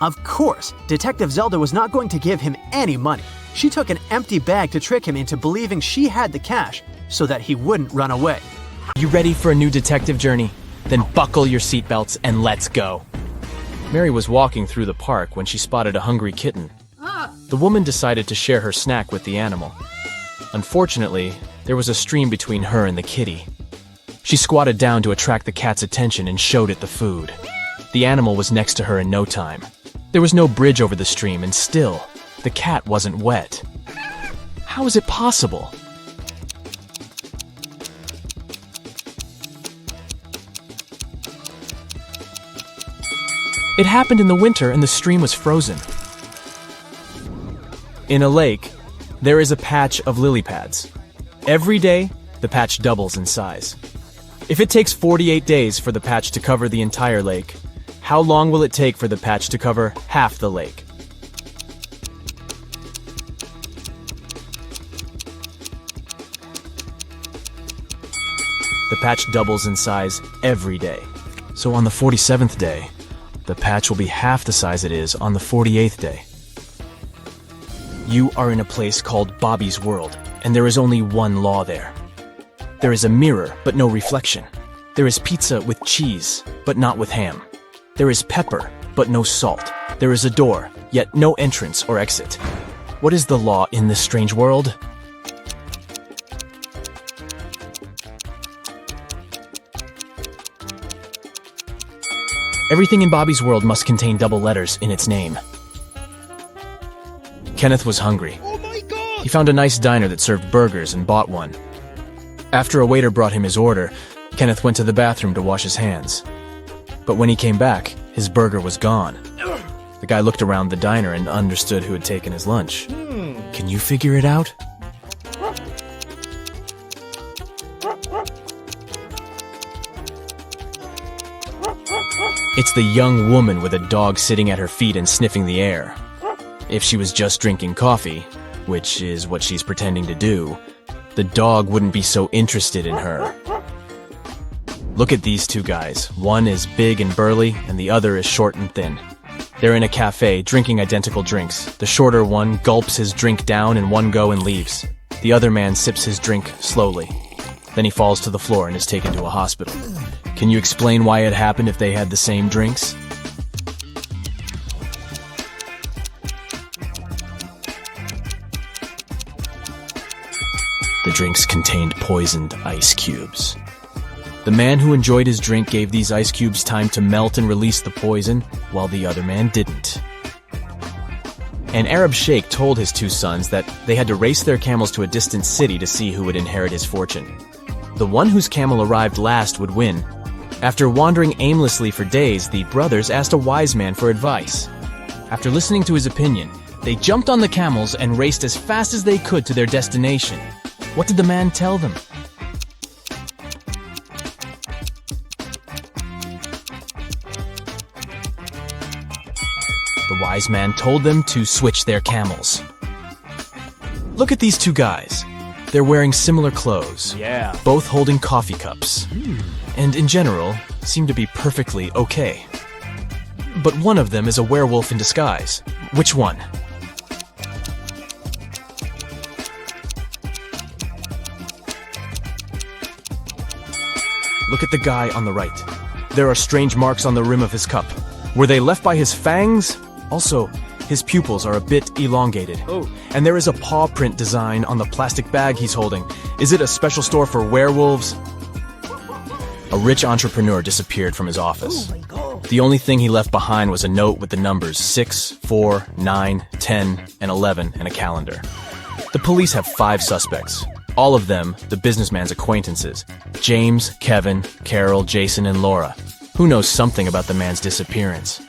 Of course, Detective Zelda was not going to give him any money. She took an empty bag to trick him into believing she had the cash so that he wouldn't run away. You ready for a new detective journey? Then buckle your seatbelts and let's go. Mary was walking through the park when she spotted a hungry kitten. The woman decided to share her snack with the animal. Unfortunately, there was a stream between her and the kitty. She squatted down to attract the cat's attention and showed it the food. The animal was next to her in no time. There was no bridge over the stream, and still, the cat wasn't wet. How is it possible? It happened in the winter and the stream was frozen. In a lake, there is a patch of lily pads. Every day, the patch doubles in size. If it takes 48 days for the patch to cover the entire lake, how long will it take for the patch to cover half the lake? The patch doubles in size every day. So on the 47th day, the patch will be half the size it is on the 48th day. You are in a place called Bobby's World, and there is only one law there. There is a mirror, but no reflection. There is pizza with cheese, but not with ham. There is pepper, but no salt. There is a door, yet no entrance or exit. What is the law in this strange world? Everything in Bobby's World must contain double letters in its name. Kenneth was hungry. Oh my god! He found a nice diner that served burgers and bought one. After a waiter brought him his order, Kenneth went to the bathroom to wash his hands. But when he came back, his burger was gone. The guy looked around the diner and understood who had taken his lunch. Can you figure it out? It's the young woman with a dog sitting at her feet and sniffing the air. If she was just drinking coffee, which is what she's pretending to do, the dog wouldn't be so interested in her. Look at these two guys. One is big and burly, and the other is short and thin. They're in a cafe, drinking identical drinks. The shorter one gulps his drink down in one go and leaves. The other man sips his drink slowly. Then he falls to the floor and is taken to a hospital. Can you explain why it happened if they had the same drinks? The drinks contained poisoned ice cubes. The man who enjoyed his drink gave these ice cubes time to melt and release the poison, while the other man didn't. An Arab sheikh told his two sons that they had to race their camels to a distant city to see who would inherit his fortune. The one whose camel arrived last would win. After wandering aimlessly for days, the brothers asked a wise man for advice. After listening to his opinion, they jumped on the camels and raced as fast as they could to their destination. What did the man tell them? The wise man told them to switch their camels. Look at these two guys. They're wearing similar clothes. Yeah. Both holding coffee cups. And in general, seem to be perfectly okay. But one of them is a werewolf in disguise. Which one? Look at the guy on the right. There are strange marks on the rim of his cup. Were they left by his fangs? Also, his pupils are a bit elongated. Oh. And there is a paw print design on the plastic bag he's holding. Is it a special store for werewolves? A rich entrepreneur disappeared from his office. Oh my god! The only thing he left behind was a note with the numbers 6, 4, 9, 10, and 11 and a calendar. The police have 5 suspects. All of them, the businessman's acquaintances. James, Kevin, Carol, Jason, and Laura. Who knows something about the man's disappearance?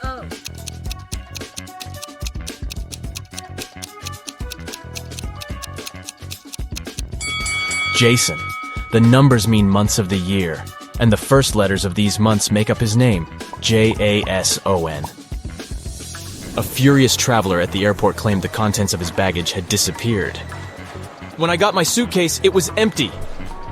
Jason. The numbers mean months of the year, and the first letters of these months make up his name, Jason. A furious traveler at the airport claimed the contents of his baggage had disappeared. When I got my suitcase, it was empty.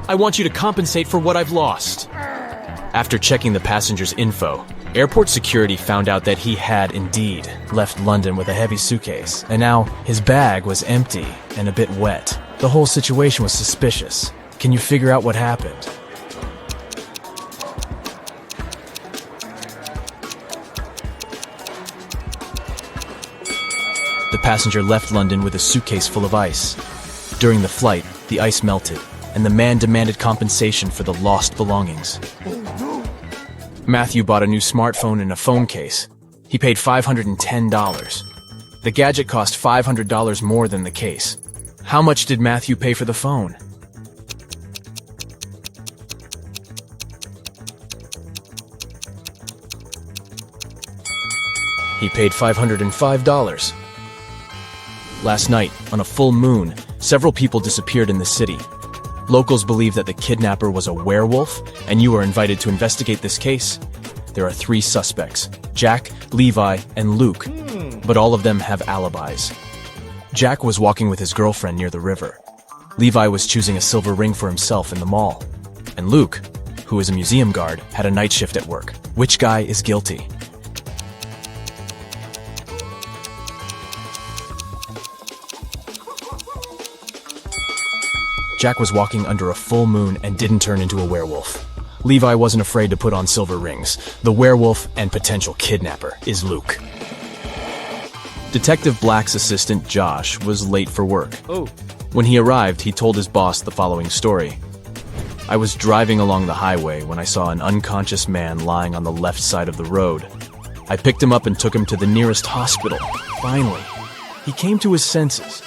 I want you to compensate for what I've lost. After checking the passenger's info, airport security found out that he had indeed left London with a heavy suitcase, and now his bag was empty and a bit wet. The whole situation was suspicious. Can you figure out what happened? The passenger left London with a suitcase full of ice. During the flight, the ice melted, and the man demanded compensation for the lost belongings. Matthew bought a new smartphone and a phone case. He paid $510. The gadget cost $500 more than the case. How much did Matthew pay for the phone? He paid $505. Last night, on a full moon, several people disappeared in the city. Locals believe that the kidnapper was a werewolf, and you are invited to investigate this case. There are 3 suspects, Jack, Levi, and Luke, but all of them have alibis. Jack was walking with his girlfriend near the river. Levi was choosing a silver ring for himself in the mall. And Luke, who is a museum guard, had a night shift at work. Which guy is guilty? Jack was walking under a full moon and didn't turn into a werewolf. Levi wasn't afraid to put on silver rings. The werewolf and potential kidnapper is Luke. Detective Black's assistant, Josh, was late for work. When he arrived, he told his boss the following story. I was driving along the highway when I saw an unconscious man lying on the left side of the road. I picked him up and took him to the nearest hospital. Finally, he came to his senses.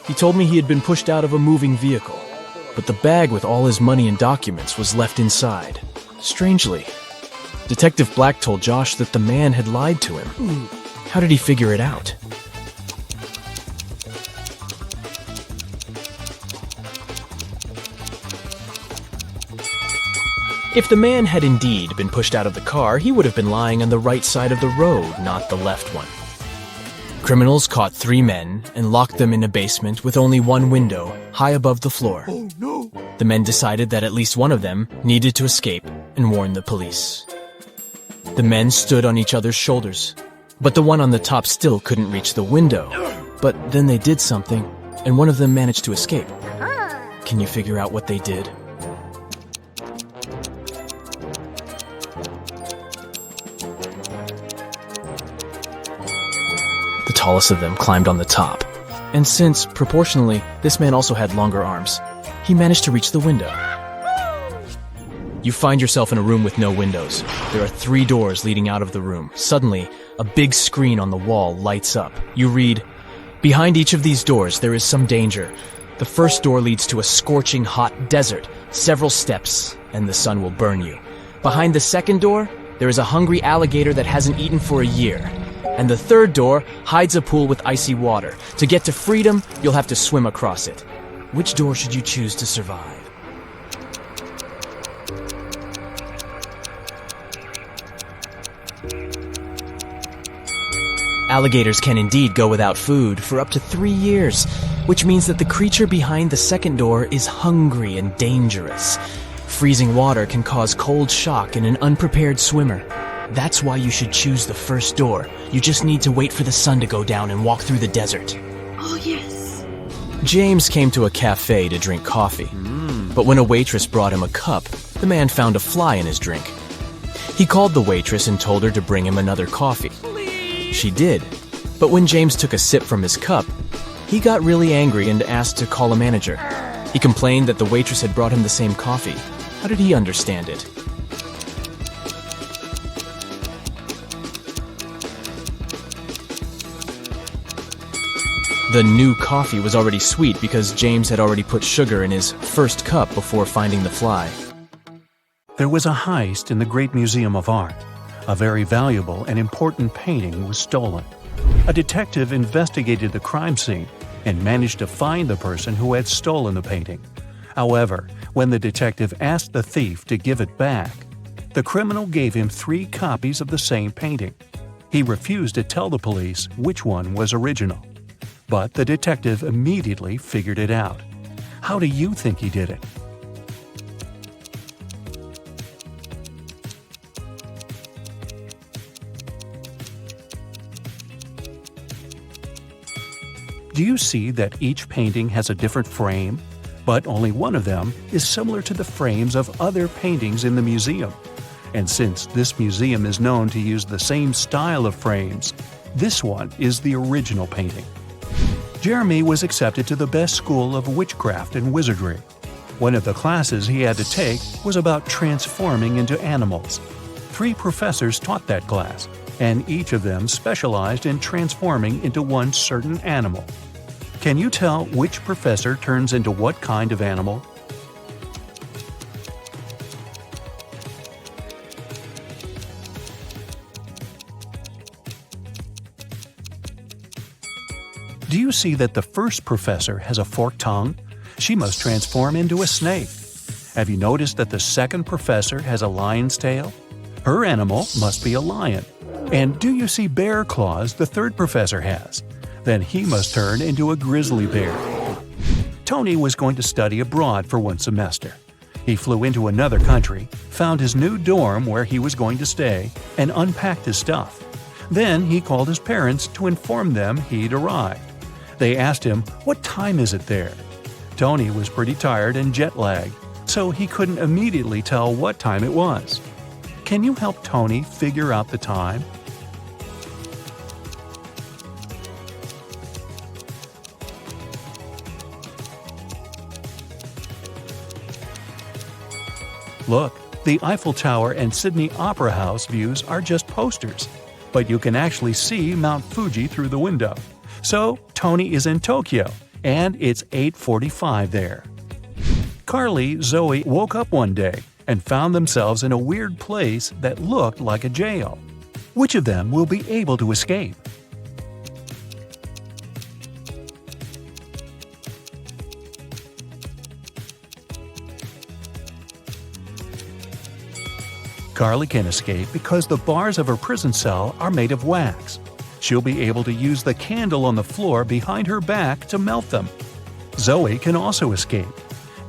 He told me he had been pushed out of a moving vehicle, but the bag with all his money and documents was left inside. Strangely, Detective Black told Josh that the man had lied to him. How did he figure it out? If the man had indeed been pushed out of the car, he would have been lying on the right side of the road, not the left one. Criminals caught 3 men and locked them in a basement with only one window, high above the floor. Oh no! The men decided that at least one of them needed to escape and warned the police. The men stood on each other's shoulders, but the one on the top still couldn't reach the window. But then they did something, and one of them managed to escape. Can you figure out what they did? The tallest of them climbed on the top, and since, proportionally, this man also had longer arms, he managed to reach the window. You find yourself in a room with no windows. There are 3 doors leading out of the room. Suddenly, a big screen on the wall lights up. You read, "Behind each of these doors there is some danger. The first door leads to a scorching hot desert, several steps, and the sun will burn you. Behind the second door, there is a hungry alligator that hasn't eaten for a year. And the third door hides a pool with icy water. To get to freedom, you'll have to swim across it. Which door should you choose to survive?" Alligators can indeed go without food for up to 3 years, which means that the creature behind the second door is hungry and dangerous. Freezing water can cause cold shock in an unprepared swimmer. That's why you should choose the first door. You just need to wait for the sun to go down and walk through the desert. Oh yes! James came to a cafe to drink coffee. But when a waitress brought him a cup, the man found a fly in his drink. He called the waitress and told her to bring him another coffee. She did. But when James took a sip from his cup, he got really angry and asked to call a manager. He complained that the waitress had brought him the same coffee. How did he understand it? The new coffee was already sweet because James had already put sugar in his first cup before finding the fly. There was a heist in the Great Museum of Art. A very valuable and important painting was stolen. A detective investigated the crime scene and managed to find the person who had stolen the painting. However, when the detective asked the thief to give it back, the criminal gave him 3 copies of the same painting. He refused to tell the police which one was original. But the detective immediately figured it out. How do you think he did it? Do you see that each painting has a different frame? But only one of them is similar to the frames of other paintings in the museum. And since this museum is known to use the same style of frames, this one is the original painting. Jeremy was accepted to the best school of witchcraft and wizardry. One of the classes he had to take was about transforming into animals. 3 professors taught that class, and each of them specialized in transforming into one certain animal. Can you tell which professor turns into what kind of animal? Do you see that the first professor has a forked tongue? She must transform into a snake. Have you noticed that the second professor has a lion's tail? Her animal must be a lion. And do you see bear claws the third professor has? Then he must turn into a grizzly bear. Tony was going to study abroad for 1 semester. He flew into another country, found his new dorm where he was going to stay, and unpacked his stuff. Then he called his parents to inform them he'd arrived. They asked him, "What time is it there?" Tony was pretty tired and jet-lagged, so he couldn't immediately tell what time it was. Can you help Tony figure out the time? Look, the Eiffel Tower and Sydney Opera House views are just posters, but you can actually see Mount Fuji through the window. So, Tony is in Tokyo, and it's 8:45 there. Carly, Zoe woke up one day and found themselves in a weird place that looked like a jail. Which of them will be able to escape? Carly can escape because the bars of her prison cell are made of wax. She'll be able to use the candle on the floor behind her back to melt them. Zoe can also escape.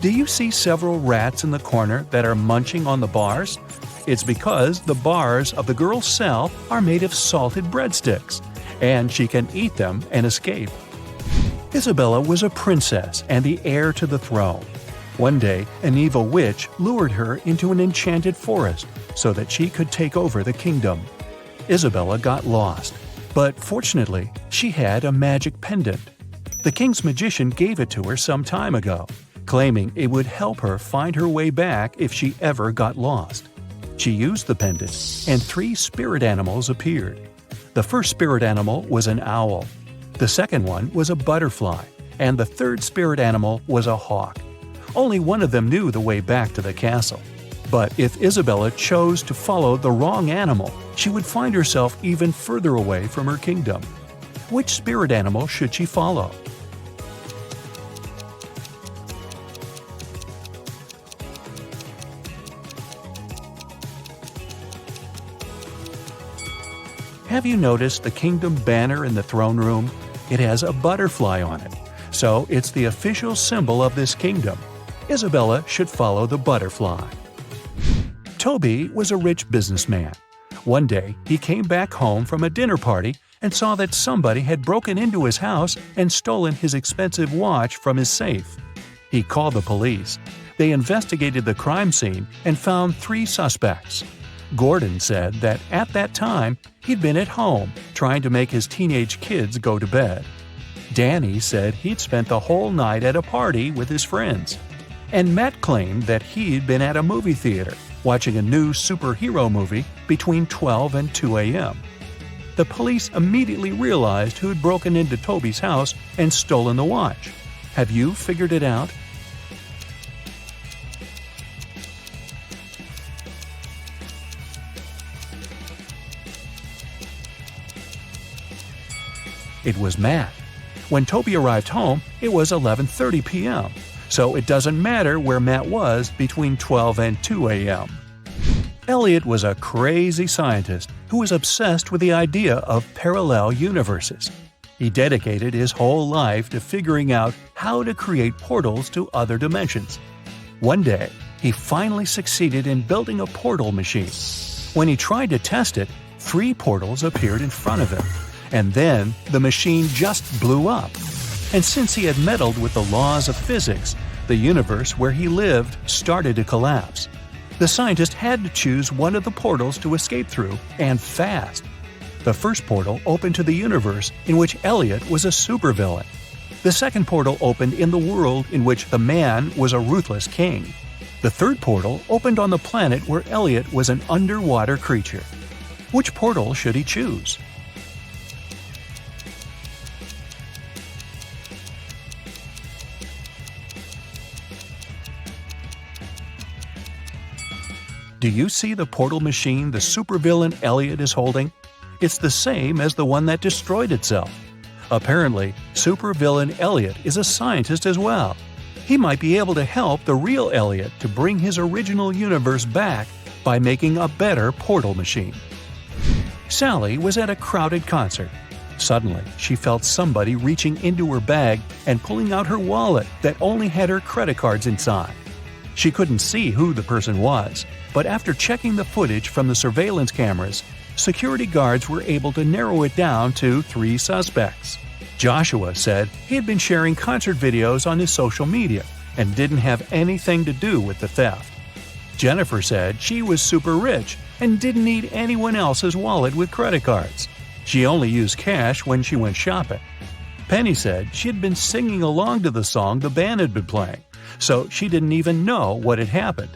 Do you see several rats in the corner that are munching on the bars? It's because the bars of the girl's cell are made of salted breadsticks, and she can eat them and escape. Isabella was a princess and the heir to the throne. One day, an evil witch lured her into an enchanted forest so that she could take over the kingdom. Isabella got lost, but fortunately, she had a magic pendant. The king's magician gave it to her some time ago, claiming it would help her find her way back if she ever got lost. She used the pendant, and 3 spirit animals appeared. The first spirit animal was an owl. The second one was a butterfly, and the third spirit animal was a hawk. Only one of them knew the way back to the castle. But if Isabella chose to follow the wrong animal, she would find herself even further away from her kingdom. Which spirit animal should she follow? Have you noticed the kingdom banner in the throne room? It has a butterfly on it, so it's the official symbol of this kingdom. Isabella should follow the butterfly. Toby was a rich businessman. One day, he came back home from a dinner party and saw that somebody had broken into his house and stolen his expensive watch from his safe. He called the police. They investigated the crime scene and found 3 suspects. Gordon said that at that time, he'd been at home trying to make his teenage kids go to bed. Danny said he'd spent the whole night at a party with his friends. And Matt claimed that he'd been at a movie theater watching a new superhero movie between 12 and 2 a.m. The police immediately realized who'd broken into Toby's house and stolen the watch. Have you figured it out? It was Matt. When Toby arrived home, it was 11:30 p.m., so it doesn't matter where Matt was between 12 and 2 a.m. Elliot was a crazy scientist who was obsessed with the idea of parallel universes. He dedicated his whole life to figuring out how to create portals to other dimensions. One day, he finally succeeded in building a portal machine. When he tried to test it, 3 portals appeared in front of him, and then the machine just blew up. And since he had meddled with the laws of physics, the universe where he lived started to collapse. The scientist had to choose one of the portals to escape through, and fast. The first portal opened to the universe in which Elliot was a supervillain. The second portal opened in the world in which the man was a ruthless king. The third portal opened on the planet where Elliot was an underwater creature. Which portal should he choose? Do you see the portal machine the supervillain Elliot is holding? It's the same as the one that destroyed itself. Apparently, supervillain Elliot is a scientist as well. He might be able to help the real Elliot to bring his original universe back by making a better portal machine. Sally was at a crowded concert. Suddenly, she felt somebody reaching into her bag and pulling out her wallet that only had her credit cards inside. She couldn't see who the person was, but after checking the footage from the surveillance cameras, security guards were able to narrow it down to 3 suspects. Joshua said he had been sharing concert videos on his social media and didn't have anything to do with the theft. Jennifer said she was super rich and didn't need anyone else's wallet with credit cards. She only used cash when she went shopping. Penny said she had been singing along to the song the band had been playing, so she didn't even know what had happened.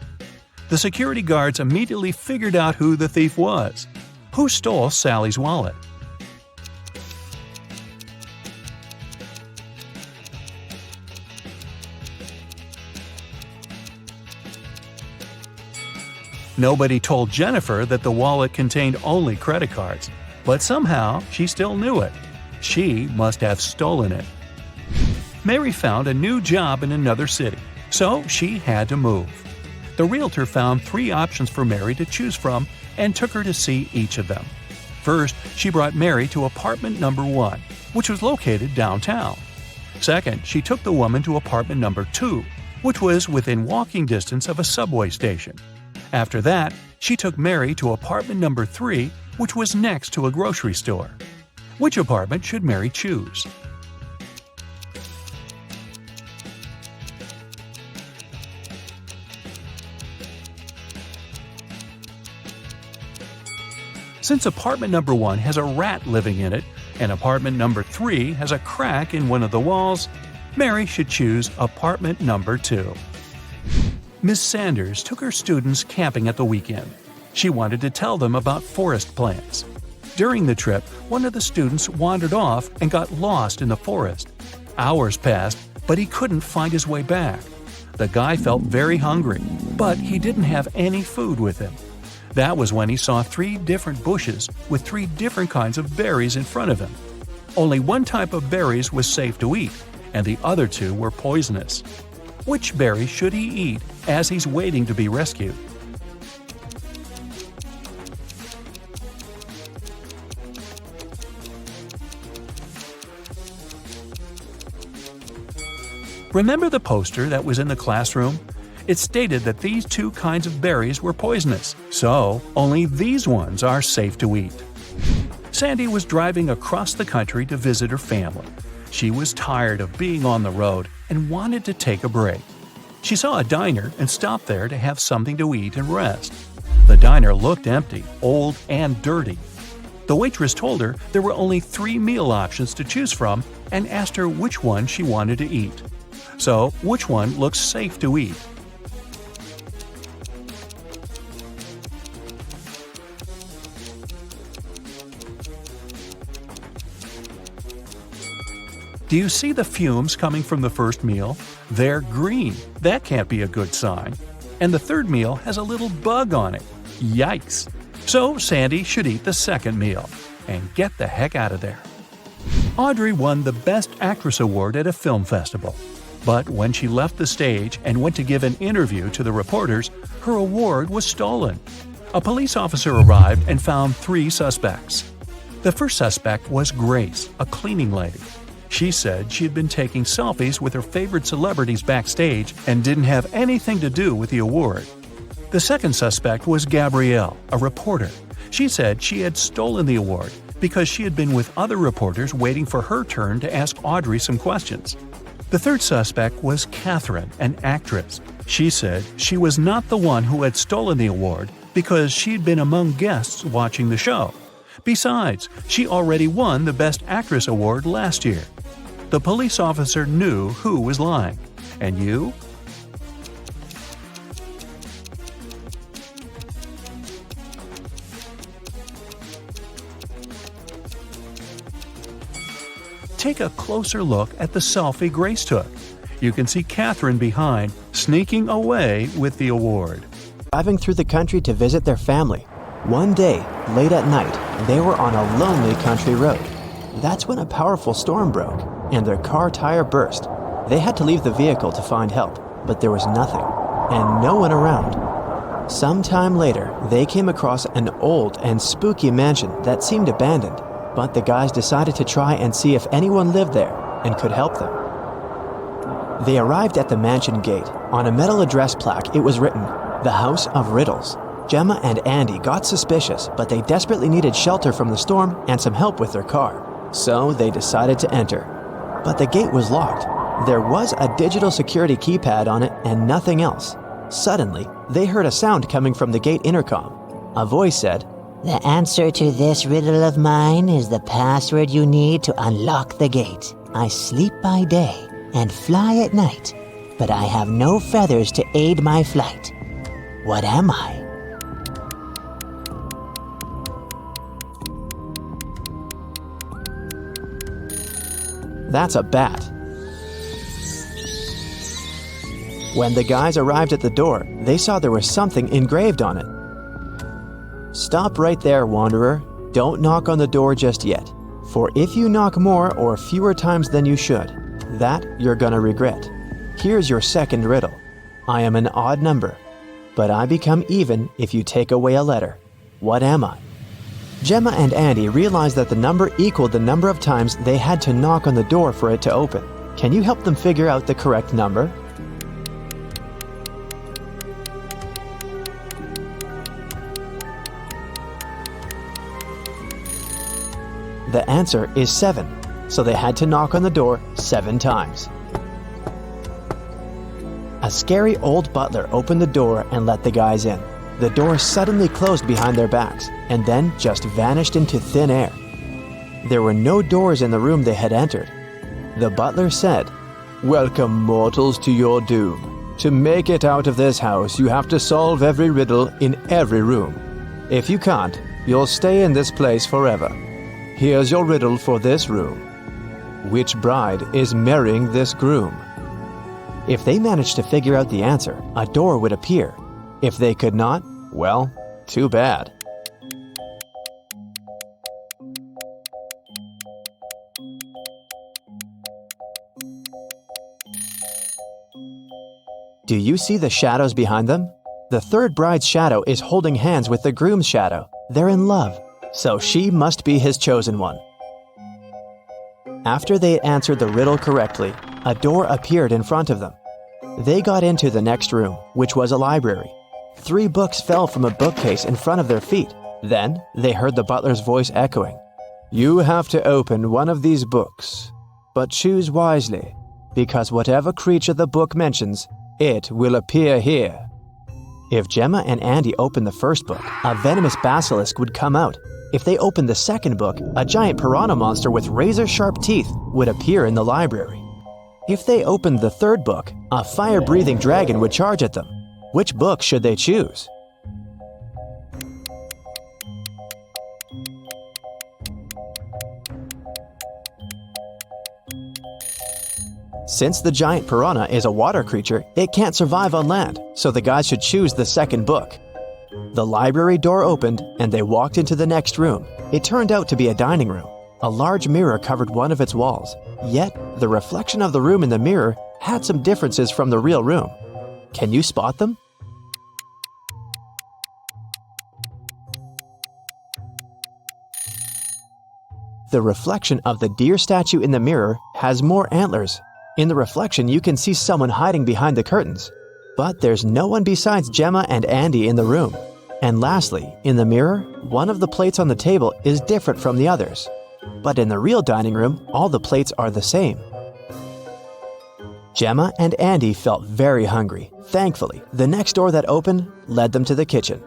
The security guards immediately figured out who the thief was. Who stole Sally's wallet? Nobody told Jennifer that the wallet contained only credit cards, but somehow she still knew it. She must have stolen it. Mary found a new job in another city, so she had to move. The realtor found 3 options for Mary to choose from and took her to see each of them. First, she brought Mary to apartment number 1, which was located downtown. Second, she took the woman to apartment number 2, which was within walking distance of a subway station. After that, she took Mary to apartment number 3, which was next to a grocery store. Which apartment should Mary choose? Since apartment number 1 has a rat living in it, and apartment number 3 has a crack in one of the walls, Mary should choose apartment number 2. Miss Sanders took her students camping at the weekend. She wanted to tell them about forest plants. During the trip, one of the students wandered off and got lost in the forest. Hours passed, but he couldn't find his way back. The guy felt very hungry, but he didn't have any food with him. That was when he saw 3 different bushes with 3 different kinds of berries in front of him. Only one type of berries was safe to eat, and the other 2 were poisonous. Which berry should he eat as he's waiting to be rescued? Remember the poster that was in the classroom? It stated that these 2 kinds of berries were poisonous, so only these ones are safe to eat. Sandy was driving across the country to visit her family. She was tired of being on the road and wanted to take a break. She saw a diner and stopped there to have something to eat and rest. The diner looked empty, old, and dirty. The waitress told her there were only 3 meal options to choose from and asked her which one she wanted to eat. So, which one looks safe to eat? Do you see the fumes coming from the first meal? They're green. That can't be a good sign. And the third meal has a little bug on it. Yikes! So Sandy should eat the second meal and get the heck out of there. Audrey won the Best Actress Award at a film festival. But when she left the stage and went to give an interview to the reporters, her award was stolen. A police officer arrived and found 3 suspects. The first suspect was Grace, a cleaning lady. She said she had been taking selfies with her favorite celebrities backstage and didn't have anything to do with the award. The second suspect was Gabrielle, a reporter. She said she had stolen the award because she had been with other reporters waiting for her turn to ask Audrey some questions. The third suspect was Catherine, an actress. She said she was not the one who had stolen the award because she'd been among guests watching the show. Besides, she already won the Best Actress Award last year. The police officer knew who was lying. And you? Take a closer look at the selfie Grace took. You can see Catherine behind, sneaking away with the award. Driving through the country to visit their family. One day, late at night, they were on a lonely country road. That's when a powerful storm broke, and their car tire burst. They had to leave the vehicle to find help, but there was nothing, and no one around. Sometime later, they came across an old and spooky mansion that seemed abandoned, but the guys decided to try and see if anyone lived there and could help them. They arrived at the mansion gate. On a metal address plaque, it was written, "The House of Riddles." Gemma and Andy got suspicious, but they desperately needed shelter from the storm and some help with their car. So they decided to enter. But the gate was locked. There was a digital security keypad on it and nothing else. Suddenly, they heard a sound coming from the gate intercom. A voice said, The answer to this riddle of mine is the password you need to unlock the gate. I sleep by day and fly at night, but I have no feathers to aid my flight. What am I? That's a bat. When the guys arrived at the door, they saw there was something engraved on it. Stop right there, wanderer. Don't knock on the door just yet. For if you knock more or fewer times than you should, that you're gonna regret. Here's your second riddle. I am an odd number, but I become even if you take away a letter. What am I? Gemma and Andy realized that the number equaled the number of times they had to knock on the door for it to open. Can you help them figure out the correct number? The answer is 7, so they had to knock on the door 7 times. A scary old butler opened the door and let the guys in. The door suddenly closed behind their backs and then just vanished into thin air. There were no doors in the room they had entered. The butler said, "Welcome, mortals, to your doom. To make it out of this house, you have to solve every riddle in every room. If you can't, you'll stay in this place forever. Here's your riddle for this room. Which bride is marrying this groom?" If they managed to figure out the answer, a door would appear. If they could not, well, too bad. Do you see the shadows behind them? The third bride's shadow is holding hands with the groom's shadow. They're in love, so she must be his chosen one. After they had answered the riddle correctly, a door appeared in front of them. They got into the next room, which was a library. 3 books fell from a bookcase in front of their feet. Then they heard the butler's voice echoing, "You have to open one of these books, but choose wisely, because whatever creature the book mentions, it will appear here." If Gemma and Andy opened the first book, a venomous basilisk would come out. If they opened the second book, a giant piranha monster with razor-sharp teeth would appear in the library. If they opened the third book, a fire-breathing dragon would charge at them. Which book should they choose? Since the giant piranha is a water creature, it can't survive on land, so the guys should choose the second book. The library door opened, and they walked into the next room. It turned out to be a dining room. A large mirror covered one of its walls. Yet, the reflection of the room in the mirror had some differences from the real room. Can you spot them? The reflection of the deer statue in the mirror has more antlers. In the reflection, you can see someone hiding behind the curtains. But there's no one besides Gemma and Andy in the room. And lastly, in the mirror, one of the plates on the table is different from the others. But in the real dining room, all the plates are the same. Gemma and Andy felt very hungry. Thankfully, the next door that opened led them to the kitchen.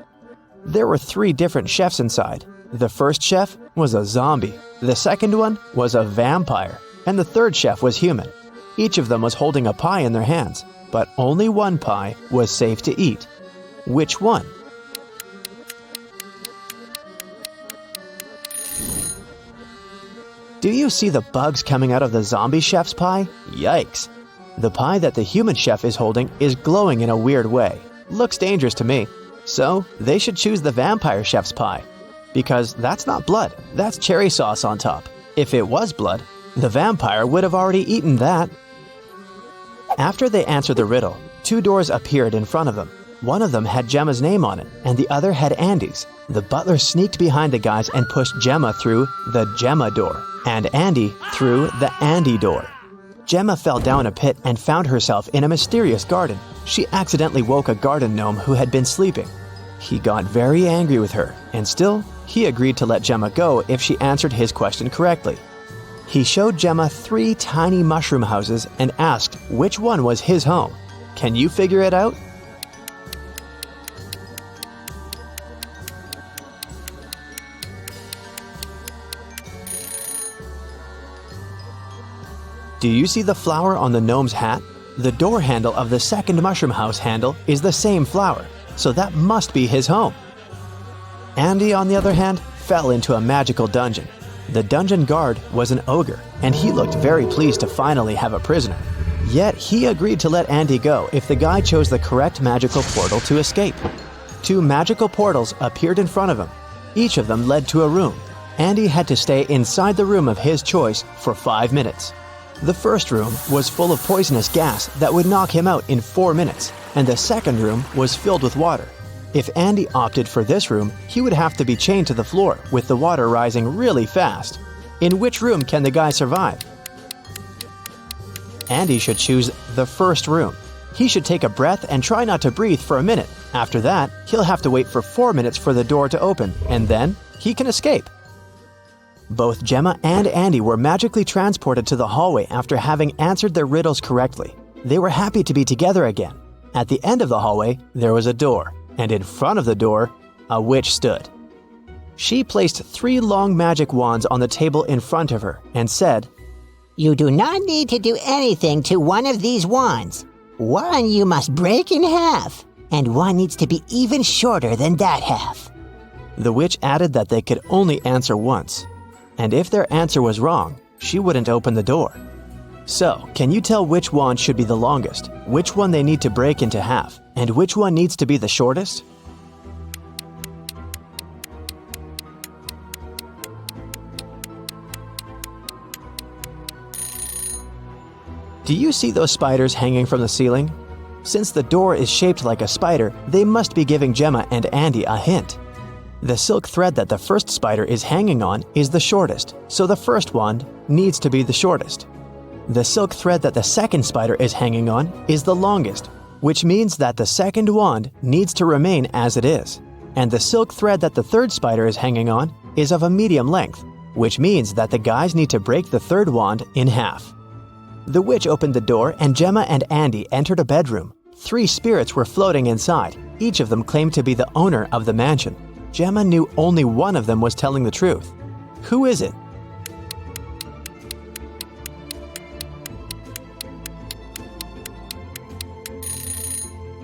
There were 3 different chefs inside. The first chef was a zombie, the second one was a vampire, and the third chef was human. Each of them was holding a pie in their hands, but only one pie was safe to eat. Which one? Do you see the bugs coming out of the zombie chef's pie? Yikes! The pie that the human chef is holding is glowing in a weird way. Looks dangerous to me. So, they should choose the vampire chef's pie. Because that's not blood, that's cherry sauce on top. If it was blood, the vampire would have already eaten that. After they answered the riddle, 2 doors appeared in front of them. One of them had Gemma's name on it, and the other had Andy's. The butler sneaked behind the guys and pushed Gemma through the Gemma door, and Andy through the Andy door. Gemma fell down a pit and found herself in a mysterious garden. She accidentally woke a garden gnome who had been sleeping. He got very angry with her, and still, he agreed to let Gemma go if she answered his question correctly. He showed Gemma 3 tiny mushroom houses and asked which one was his home. Can you figure it out? Do you see the flower on the gnome's hat? The door handle of the second mushroom house handle is the same flower, so that must be his home. Andy, on the other hand, fell into a magical dungeon. The dungeon guard was an ogre, and he looked very pleased to finally have a prisoner. Yet he agreed to let Andy go if the guy chose the correct magical portal to escape. 2 magical portals appeared in front of him. Each of them led to a room. Andy had to stay inside the room of his choice for 5 minutes. The first room was full of poisonous gas that would knock him out in 4 minutes, and the second room was filled with water. If Andy opted for this room, he would have to be chained to the floor with the water rising really fast. In which room can the guy survive? Andy should choose the first room. He should take a breath and try not to breathe for a minute. After that, he'll have to wait for 4 minutes for the door to open, and then he can escape. Both Gemma and Andy were magically transported to the hallway after having answered their riddles correctly. They were happy to be together again. At the end of the hallway, there was a door, and in front of the door, a witch stood. She placed 3 long magic wands on the table in front of her and said, You do not need to do anything to one of these wands. One you must break in half, and one needs to be even shorter than that half. The witch added that they could only answer once, and if their answer was wrong, she wouldn't open the door. So, can you tell which wand should be the longest, which one they need to break into half, and which one needs to be the shortest? Do you see those spiders hanging from the ceiling? Since the door is shaped like a spider, they must be giving Gemma and Andy a hint. The silk thread that the first spider is hanging on is the shortest, so the first wand needs to be the shortest. The silk thread that the second spider is hanging on is the longest, which means that the second wand needs to remain as it is. And the silk thread that the third spider is hanging on is of a medium length, which means that the guys need to break the third wand in half. The witch opened the door and Gemma and Andy entered a bedroom. 3 spirits were floating inside. Each of them claimed to be the owner of the mansion. Gemma knew only one of them was telling the truth. Who is it?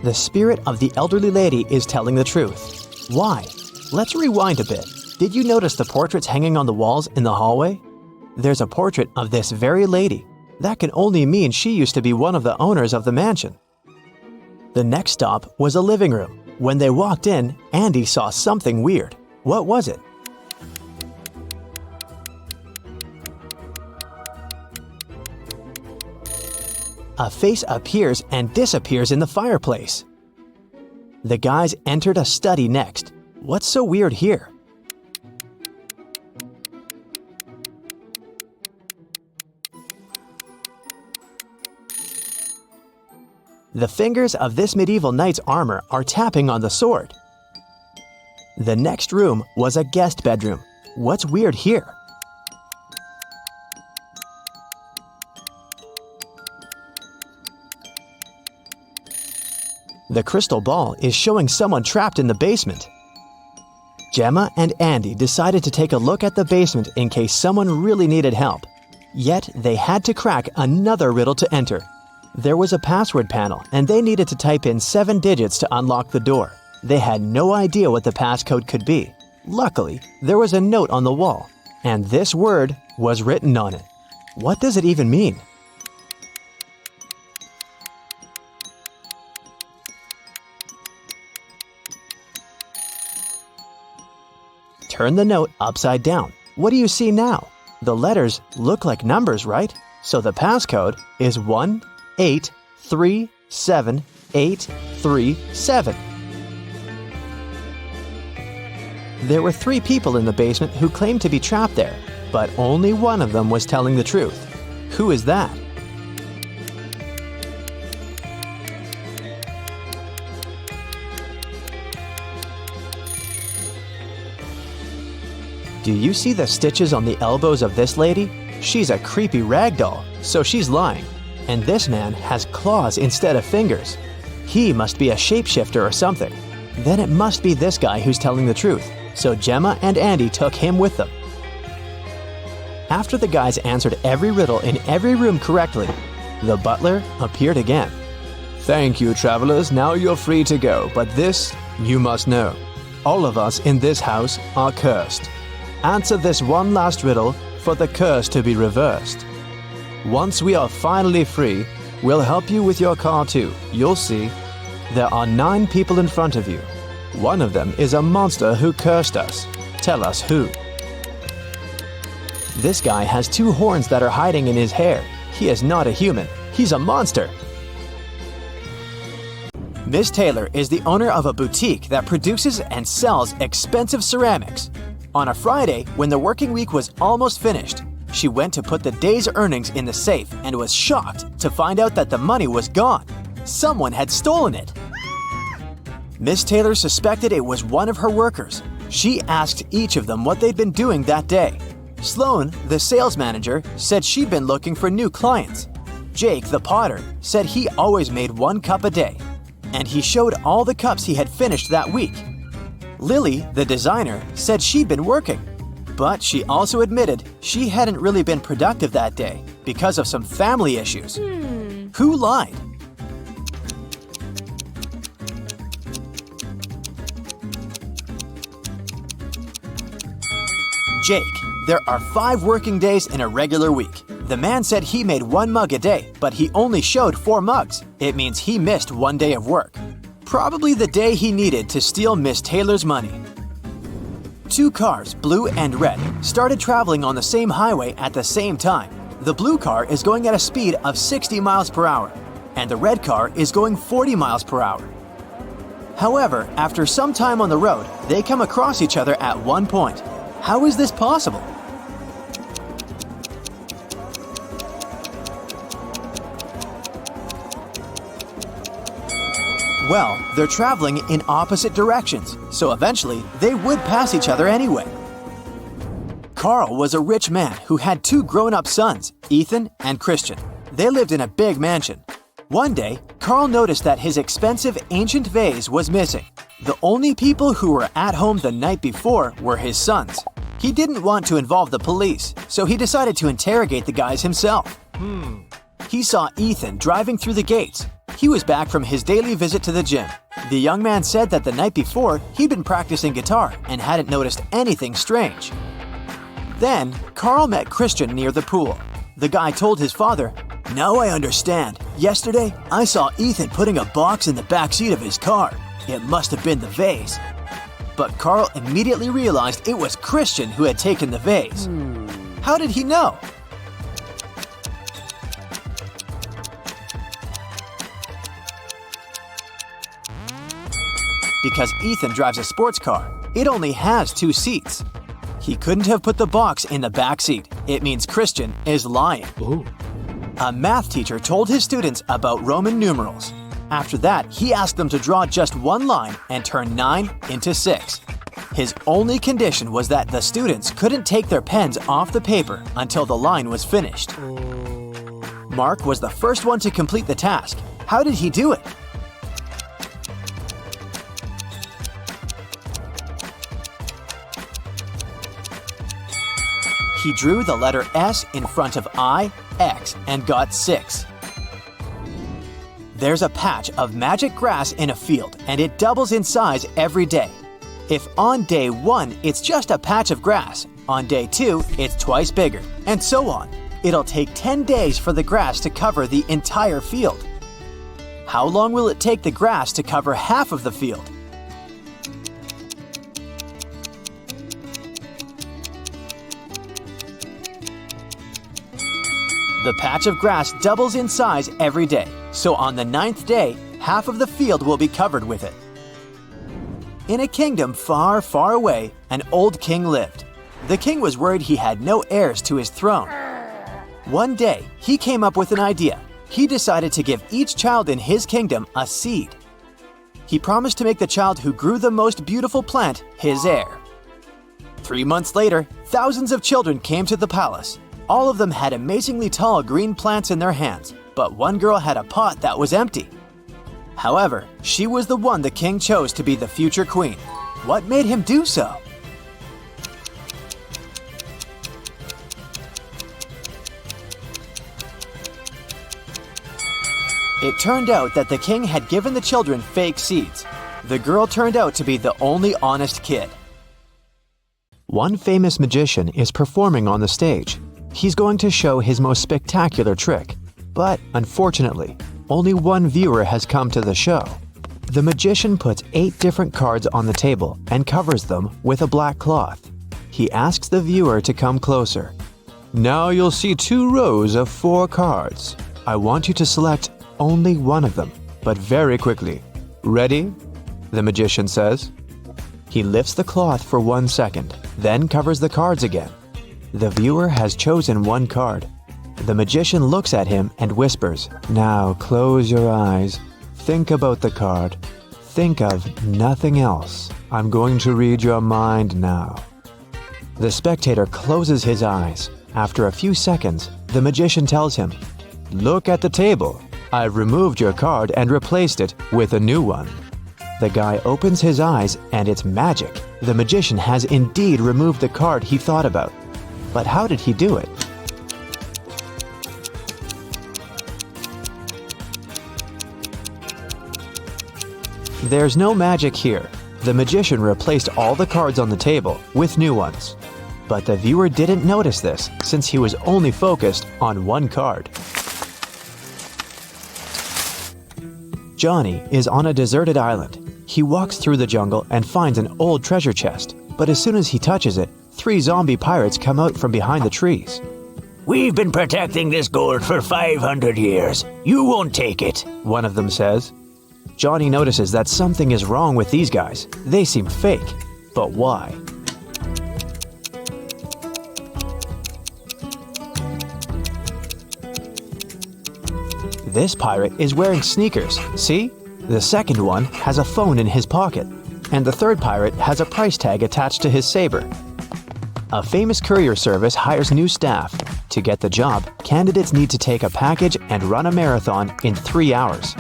The spirit of the elderly lady is telling the truth. Why? Let's rewind a bit. Did you notice the portraits hanging on the walls in the hallway? There's a portrait of this very lady. That can only mean she used to be one of the owners of the mansion. The next stop was a living room. When they walked in, Andy saw something weird. What was it? A face appears and disappears in the fireplace. The guys entered a study next. What's so weird here? The fingers of this medieval knight's armor are tapping on the sword. The next room was a guest bedroom. What's weird here? The crystal ball is showing someone trapped in the basement. Gemma and Andy decided to take a look at the basement in case someone really needed help. Yet they had to crack another riddle to enter. There was a password panel and they needed to type in 7 digits to unlock the door. They had no idea what the passcode could be. Luckily, there was a note on the wall, and this word was written on it. What does it even mean? Turn the note upside down. What do you see now? The letters look like numbers, right? So the passcode is 1837837. There were 3 people in the basement who claimed to be trapped there, but only one of them was telling the truth. Who is that? Do you see the stitches on the elbows of this lady? She's a creepy rag doll, so she's lying. And this man has claws instead of fingers. He must be a shapeshifter or something. Then it must be this guy who's telling the truth, so Gemma and Andy took him with them. After the guys answered every riddle in every room correctly, the butler appeared again. "Thank you, travelers, now you're free to go, but this you must know. All of us in this house are cursed. Answer this one last riddle for the curse to be reversed. Once we are finally free, we'll help you with your car too. You'll see. There are 9 people in front of you. One of them is a monster who cursed us. Tell us who." This guy has 2 horns that are hiding in his hair. He is not a human. He's a monster. Miss Taylor is the owner of a boutique that produces and sells expensive ceramics. On a Friday, when the working week was almost finished, she went to put the day's earnings in the safe and was shocked to find out that the money was gone. Someone had stolen it. Miss Taylor suspected it was one of her workers. She asked each of them what they'd been doing that day. Sloan, the sales manager, said she'd been looking for new clients. Jake, the potter, said he always made 1 cup a day, and he showed all the cups he had finished that week. Lily, the designer, said she'd been working, but she also admitted she hadn't really been productive that day because of some family issues. Who lied? Jake. There are 5 working days in a regular week. The man said he made 1 mug a day, but he only showed 4 mugs. It means he missed 1 day of work. Probably the day he needed to steal Miss Taylor's money. 2 cars, blue and red, started traveling on the same highway at the same time. The blue car is going at a speed of 60 miles per hour, and the red car is going 40 miles per hour. However, after some time on the road, they come across each other at one point. How is this possible? Well, they're traveling in opposite directions, so eventually they would pass each other anyway. Carl was a rich man who had 2 grown-up sons, Ethan and Christian. They lived in a big mansion. One day, Carl noticed that his expensive ancient vase was missing. The only people who were at home the night before were his sons. He didn't want to involve the police, so he decided to interrogate the guys himself. He saw Ethan driving through the gates. He was back from his daily visit to the gym. The young man said that the night before, he'd been practicing guitar and hadn't noticed anything strange. Then, Carl met Christian near the pool. The guy told his father, "Now I understand. Yesterday, I saw Ethan putting a box in the back seat of his car. It must have been the vase." But Carl immediately realized it was Christian who had taken the vase. How did he know? Because Ethan drives a sports car. It only has 2 seats. He couldn't have put the box in the back seat. It means Christian is lying. A math teacher told his students about Roman numerals. After that, he asked them to draw just 1 line and turn 9 into 6. His only condition was that the students couldn't take their pens off the paper until the line was finished. Mark was the first one to complete the task. How did he do it? He drew the letter S in front of I, X, and got 6. There's a patch of magic grass in a field, and it doubles in size every day. If on day 1 it's just a patch of grass, on day 2 it's twice bigger, and so on. It'll take 10 days for the grass to cover the entire field. How long will it take the grass to cover half of the field? The patch of grass doubles in size every day, so on the 9th day, half of the field will be covered with it. In a kingdom far, far away, an old king lived. The king was worried he had no heirs to his throne. One day, he came up with an idea. He decided to give each child in his kingdom a seed. He promised to make the child who grew the most beautiful plant his heir. 3 months later, thousands of children came to the palace. All of them had amazingly tall green plants in their hands, but one girl had a pot that was empty. However, she was the one the king chose to be the future queen. What made him do so? It turned out that the king had given the children fake seeds. The girl turned out to be the only honest kid. One famous magician is performing on the stage. He's going to show his most spectacular trick. But unfortunately, only one viewer has come to the show. The magician puts 8 different cards on the table and covers them with a black cloth. He asks the viewer to come closer. Now you'll see 2 rows of 4 cards. I want you to select only one of them, but very quickly. Ready? The magician says. He lifts the cloth for 1 second, then covers the cards again. The viewer has chosen one card. The magician looks at him and whispers, "Now close your eyes. Think about the card. Think of nothing else. I'm going to read your mind now." The spectator closes his eyes. After a few seconds, the magician tells him, "Look at the table. I've removed your card and replaced it with a new one." The guy opens his eyes and it's magic. The magician has indeed removed the card he thought about. But how did he do it? There's no magic here. The magician replaced all the cards on the table with new ones. But the viewer didn't notice this since he was only focused on one card. Johnny is on a deserted island. He walks through the jungle and finds an old treasure chest. But as soon as he touches it, 3 zombie pirates come out from behind the trees. We've been protecting this gold for 500 years. You won't take it, one of them says. Johnny notices that something is wrong with these guys. They seem fake. But why? This pirate is wearing sneakers, see? The second one has a phone in his pocket, and the third pirate has a price tag attached to his saber. A famous courier service hires new staff. To get the job, candidates need to take a package and run a marathon in 3 hours.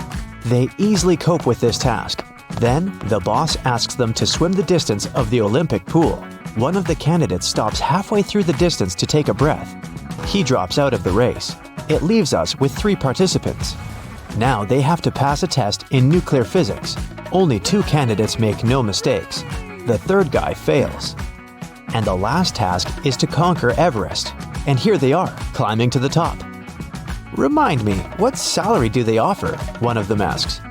They easily cope with this task. Then, the boss asks them to swim the distance of the Olympic pool. One of the candidates stops halfway through the distance to take a breath. He drops out of the race. It leaves us with 3 participants. Now they have to pass a test in nuclear physics. Only 2 candidates make no mistakes. The third guy fails. And the last task is to conquer Everest. And here they are, climbing to the top. "Remind me, what salary do they offer?" one of them asks.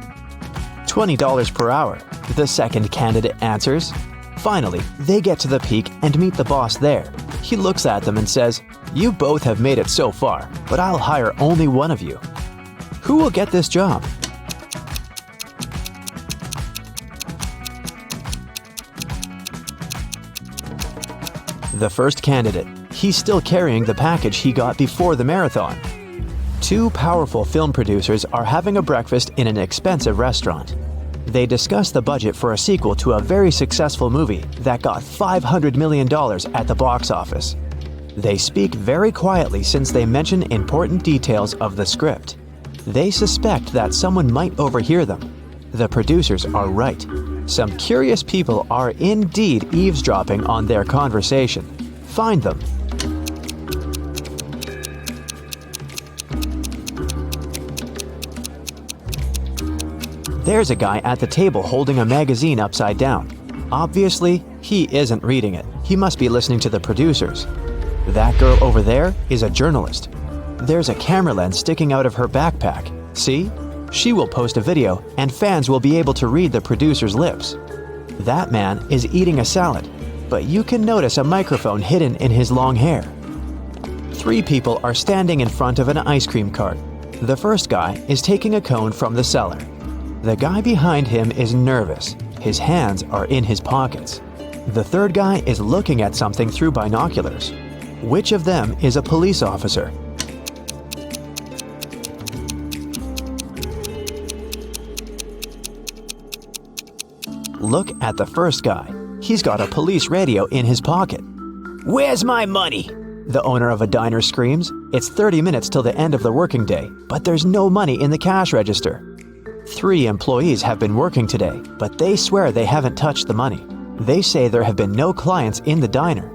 $20 per hour, the second candidate answers. Finally, they get to the peak and meet the boss there. He looks at them and says, "You both have made it so far, but I'll hire only one of you. Who will get this job?" The first candidate. He's still carrying the package he got before the marathon. 2 powerful film producers are having a breakfast in an expensive restaurant. They discuss the budget for a sequel to a very successful movie that got $500 million at the box office. They speak very quietly since they mention important details of the script. They suspect that someone might overhear them. The producers are right. Some curious people are indeed eavesdropping on their conversation. Find them. There's a guy at the table holding a magazine upside down. Obviously, he isn't reading it. He must be listening to the producers. That girl over there is a journalist. There's a camera lens sticking out of her backpack. See? She will post a video and fans will be able to read the producer's lips. That man is eating a salad, but you can notice a microphone hidden in his long hair. 3 people are standing in front of an ice cream cart. The first guy is taking a cone from the seller. The guy behind him is nervous. His hands are in his pockets. The third guy is looking at something through binoculars. Which of them is a police officer? Look at the first guy. He's got a police radio in his pocket. Where's my money? The owner of a diner screams. It's 30 minutes till the end of the working day, but there's no money in the cash register. 3 employees have been working today, but they swear they haven't touched the money. They say there have been no clients in the diner.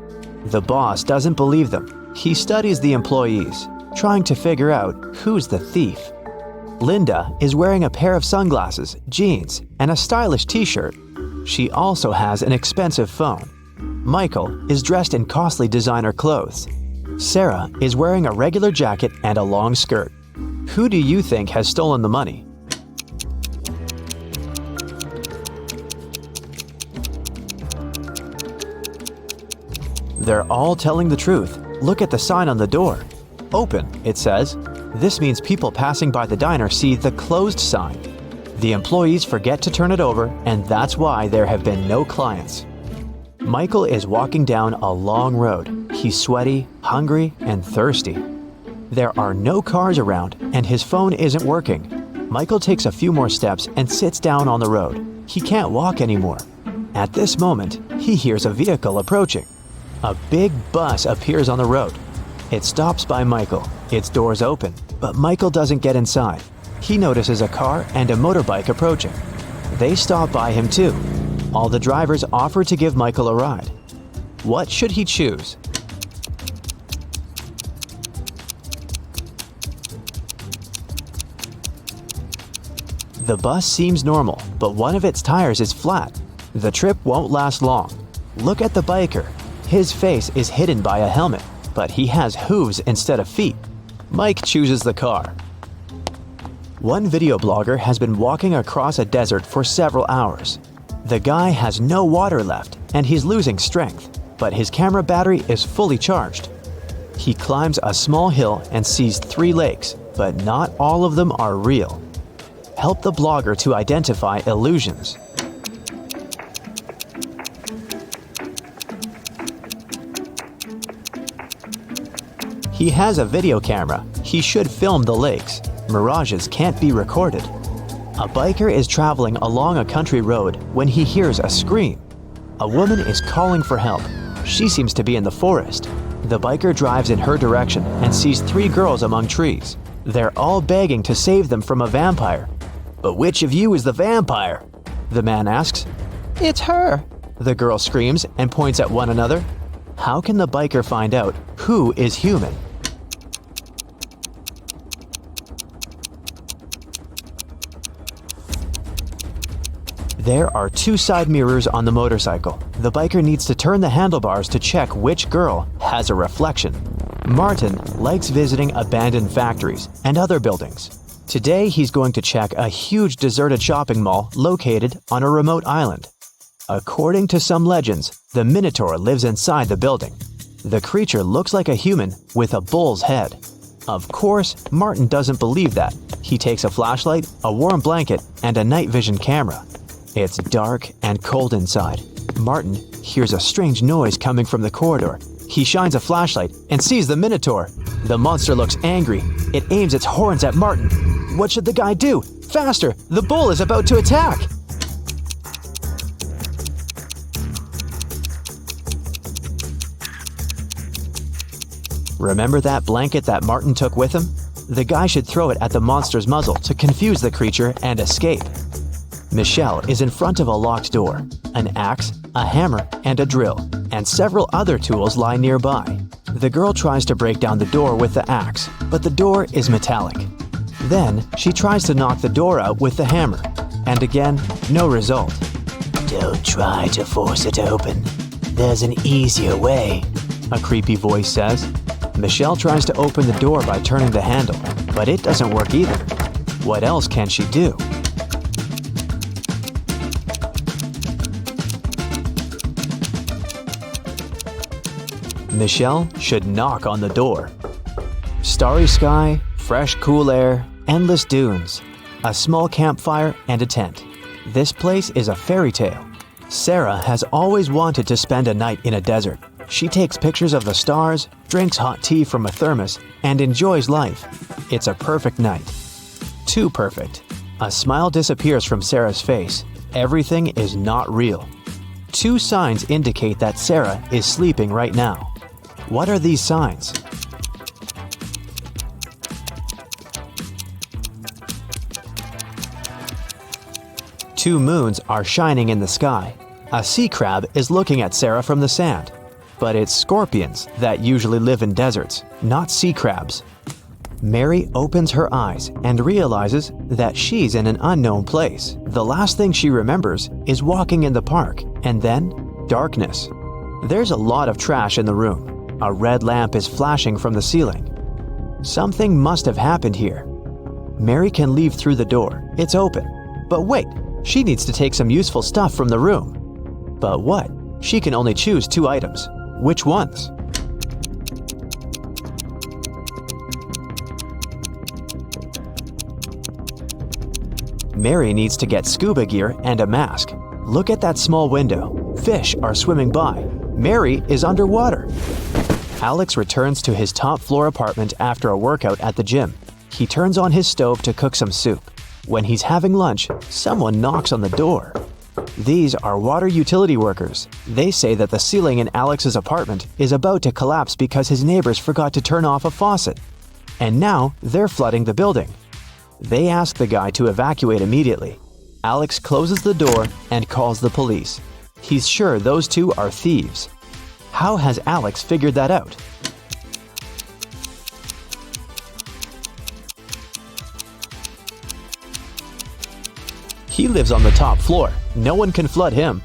The boss doesn't believe them. He studies the employees, trying to figure out who's the thief. Linda is wearing a pair of sunglasses, jeans, and a stylish t-shirt. She also has an expensive phone. Michael is dressed in costly designer clothes. Sarah is wearing a regular jacket and a long skirt. Who do you think has stolen the money? They're all telling the truth. Look at the sign on the door. Open, it says. This means people passing by the diner see the closed sign. The employees forget to turn it over, and that's why there have been no clients. Michael is walking down a long road. He's sweaty, hungry, and thirsty. There are no cars around, and his phone isn't working. Michael takes a few more steps and sits down on the road. He can't walk anymore. At this moment, he hears a vehicle approaching. A big bus appears on the road. It stops by Michael. Its doors open, but Michael doesn't get inside. He notices a car and a motorbike approaching. They stop by him too. All the drivers offer to give Michael a ride. What should he choose? The bus seems normal, but one of its tires is flat. The trip won't last long. Look at the biker. His face is hidden by a helmet, but he has hooves instead of feet. Mike chooses the car. One video blogger has been walking across a desert for several hours. The guy has no water left, and he's losing strength, but his camera battery is fully charged. He climbs a small hill and sees 3 lakes, but not all of them are real. Help the blogger to identify illusions. He has a video camera. He should film the lakes. Mirages can't be recorded. A biker is traveling along a country road when he hears a scream. A woman is calling for help. She seems to be in the forest. The biker drives in her direction and sees 3 girls among trees. They're all begging to save them from a vampire. But which of you is the vampire? The man asks. It's her, the girl screams and points at one another. How can the biker find out who is human? There are 2 side mirrors on the motorcycle. The biker needs to turn the handlebars to check which girl has a reflection. Martin likes visiting abandoned factories and other buildings. Today he's going to check a huge deserted shopping mall located on a remote island. According to some legends, the Minotaur lives inside the building. The creature looks like a human with a bull's head. Of course, Martin doesn't believe that. He takes a flashlight, a warm blanket, and a night vision camera. It's dark and cold inside. Martin hears a strange noise coming from the corridor. He shines a flashlight and sees the Minotaur. The monster looks angry. It aims its horns at Martin. What should the guy do? Faster! The bull is about to attack! Remember that blanket that Martin took with him? The guy should throw it at the monster's muzzle to confuse the creature and escape. Michelle is in front of a locked door. An axe, a hammer, and a drill, and several other tools lie nearby. The girl tries to break down the door with the axe, but the door is metallic. Then, she tries to knock the door out with the hammer, and again, no result. Don't try to force it open. There's an easier way, a creepy voice says. Michelle tries to open the door by turning the handle, but it doesn't work either. What else can she do? Michelle should knock on the door. Starry sky, fresh cool air, endless dunes, a small campfire, and a tent. This place is a fairy tale. Sarah has always wanted to spend a night in a desert. She takes pictures of the stars, drinks hot tea from a thermos, and enjoys life. It's a perfect night. Too perfect. A smile disappears from Sarah's face. Everything is not real. 2 signs indicate that Sarah is sleeping right now. What are these signs? Two moons are shining in the sky. A sea crab is looking at Sarah from the sand. But it's scorpions that usually live in deserts, not sea crabs. Mary opens her eyes and realizes that she's in an unknown place. The last thing she remembers is walking in the park, and then darkness. There's a lot of trash in the room. A red lamp is flashing from the ceiling. Something must have happened here. Mary can leave through the door. It's open. But wait, she needs to take some useful stuff from the room. But what? She can only choose 2 items. Which ones? Mary needs to get scuba gear and a mask. Look at that small window. Fish are swimming by. Mary is underwater. Alex returns to his top-floor apartment after a workout at the gym. He turns on his stove to cook some soup. When he's having lunch, someone knocks on the door. These are water utility workers. They say that the ceiling in Alex's apartment is about to collapse because his neighbors forgot to turn off a faucet. And now they're flooding the building. They ask the guy to evacuate immediately. Alex closes the door and calls the police. He's sure those 2 are thieves. How has Alex figured that out? He lives on the top floor. No one can flood him.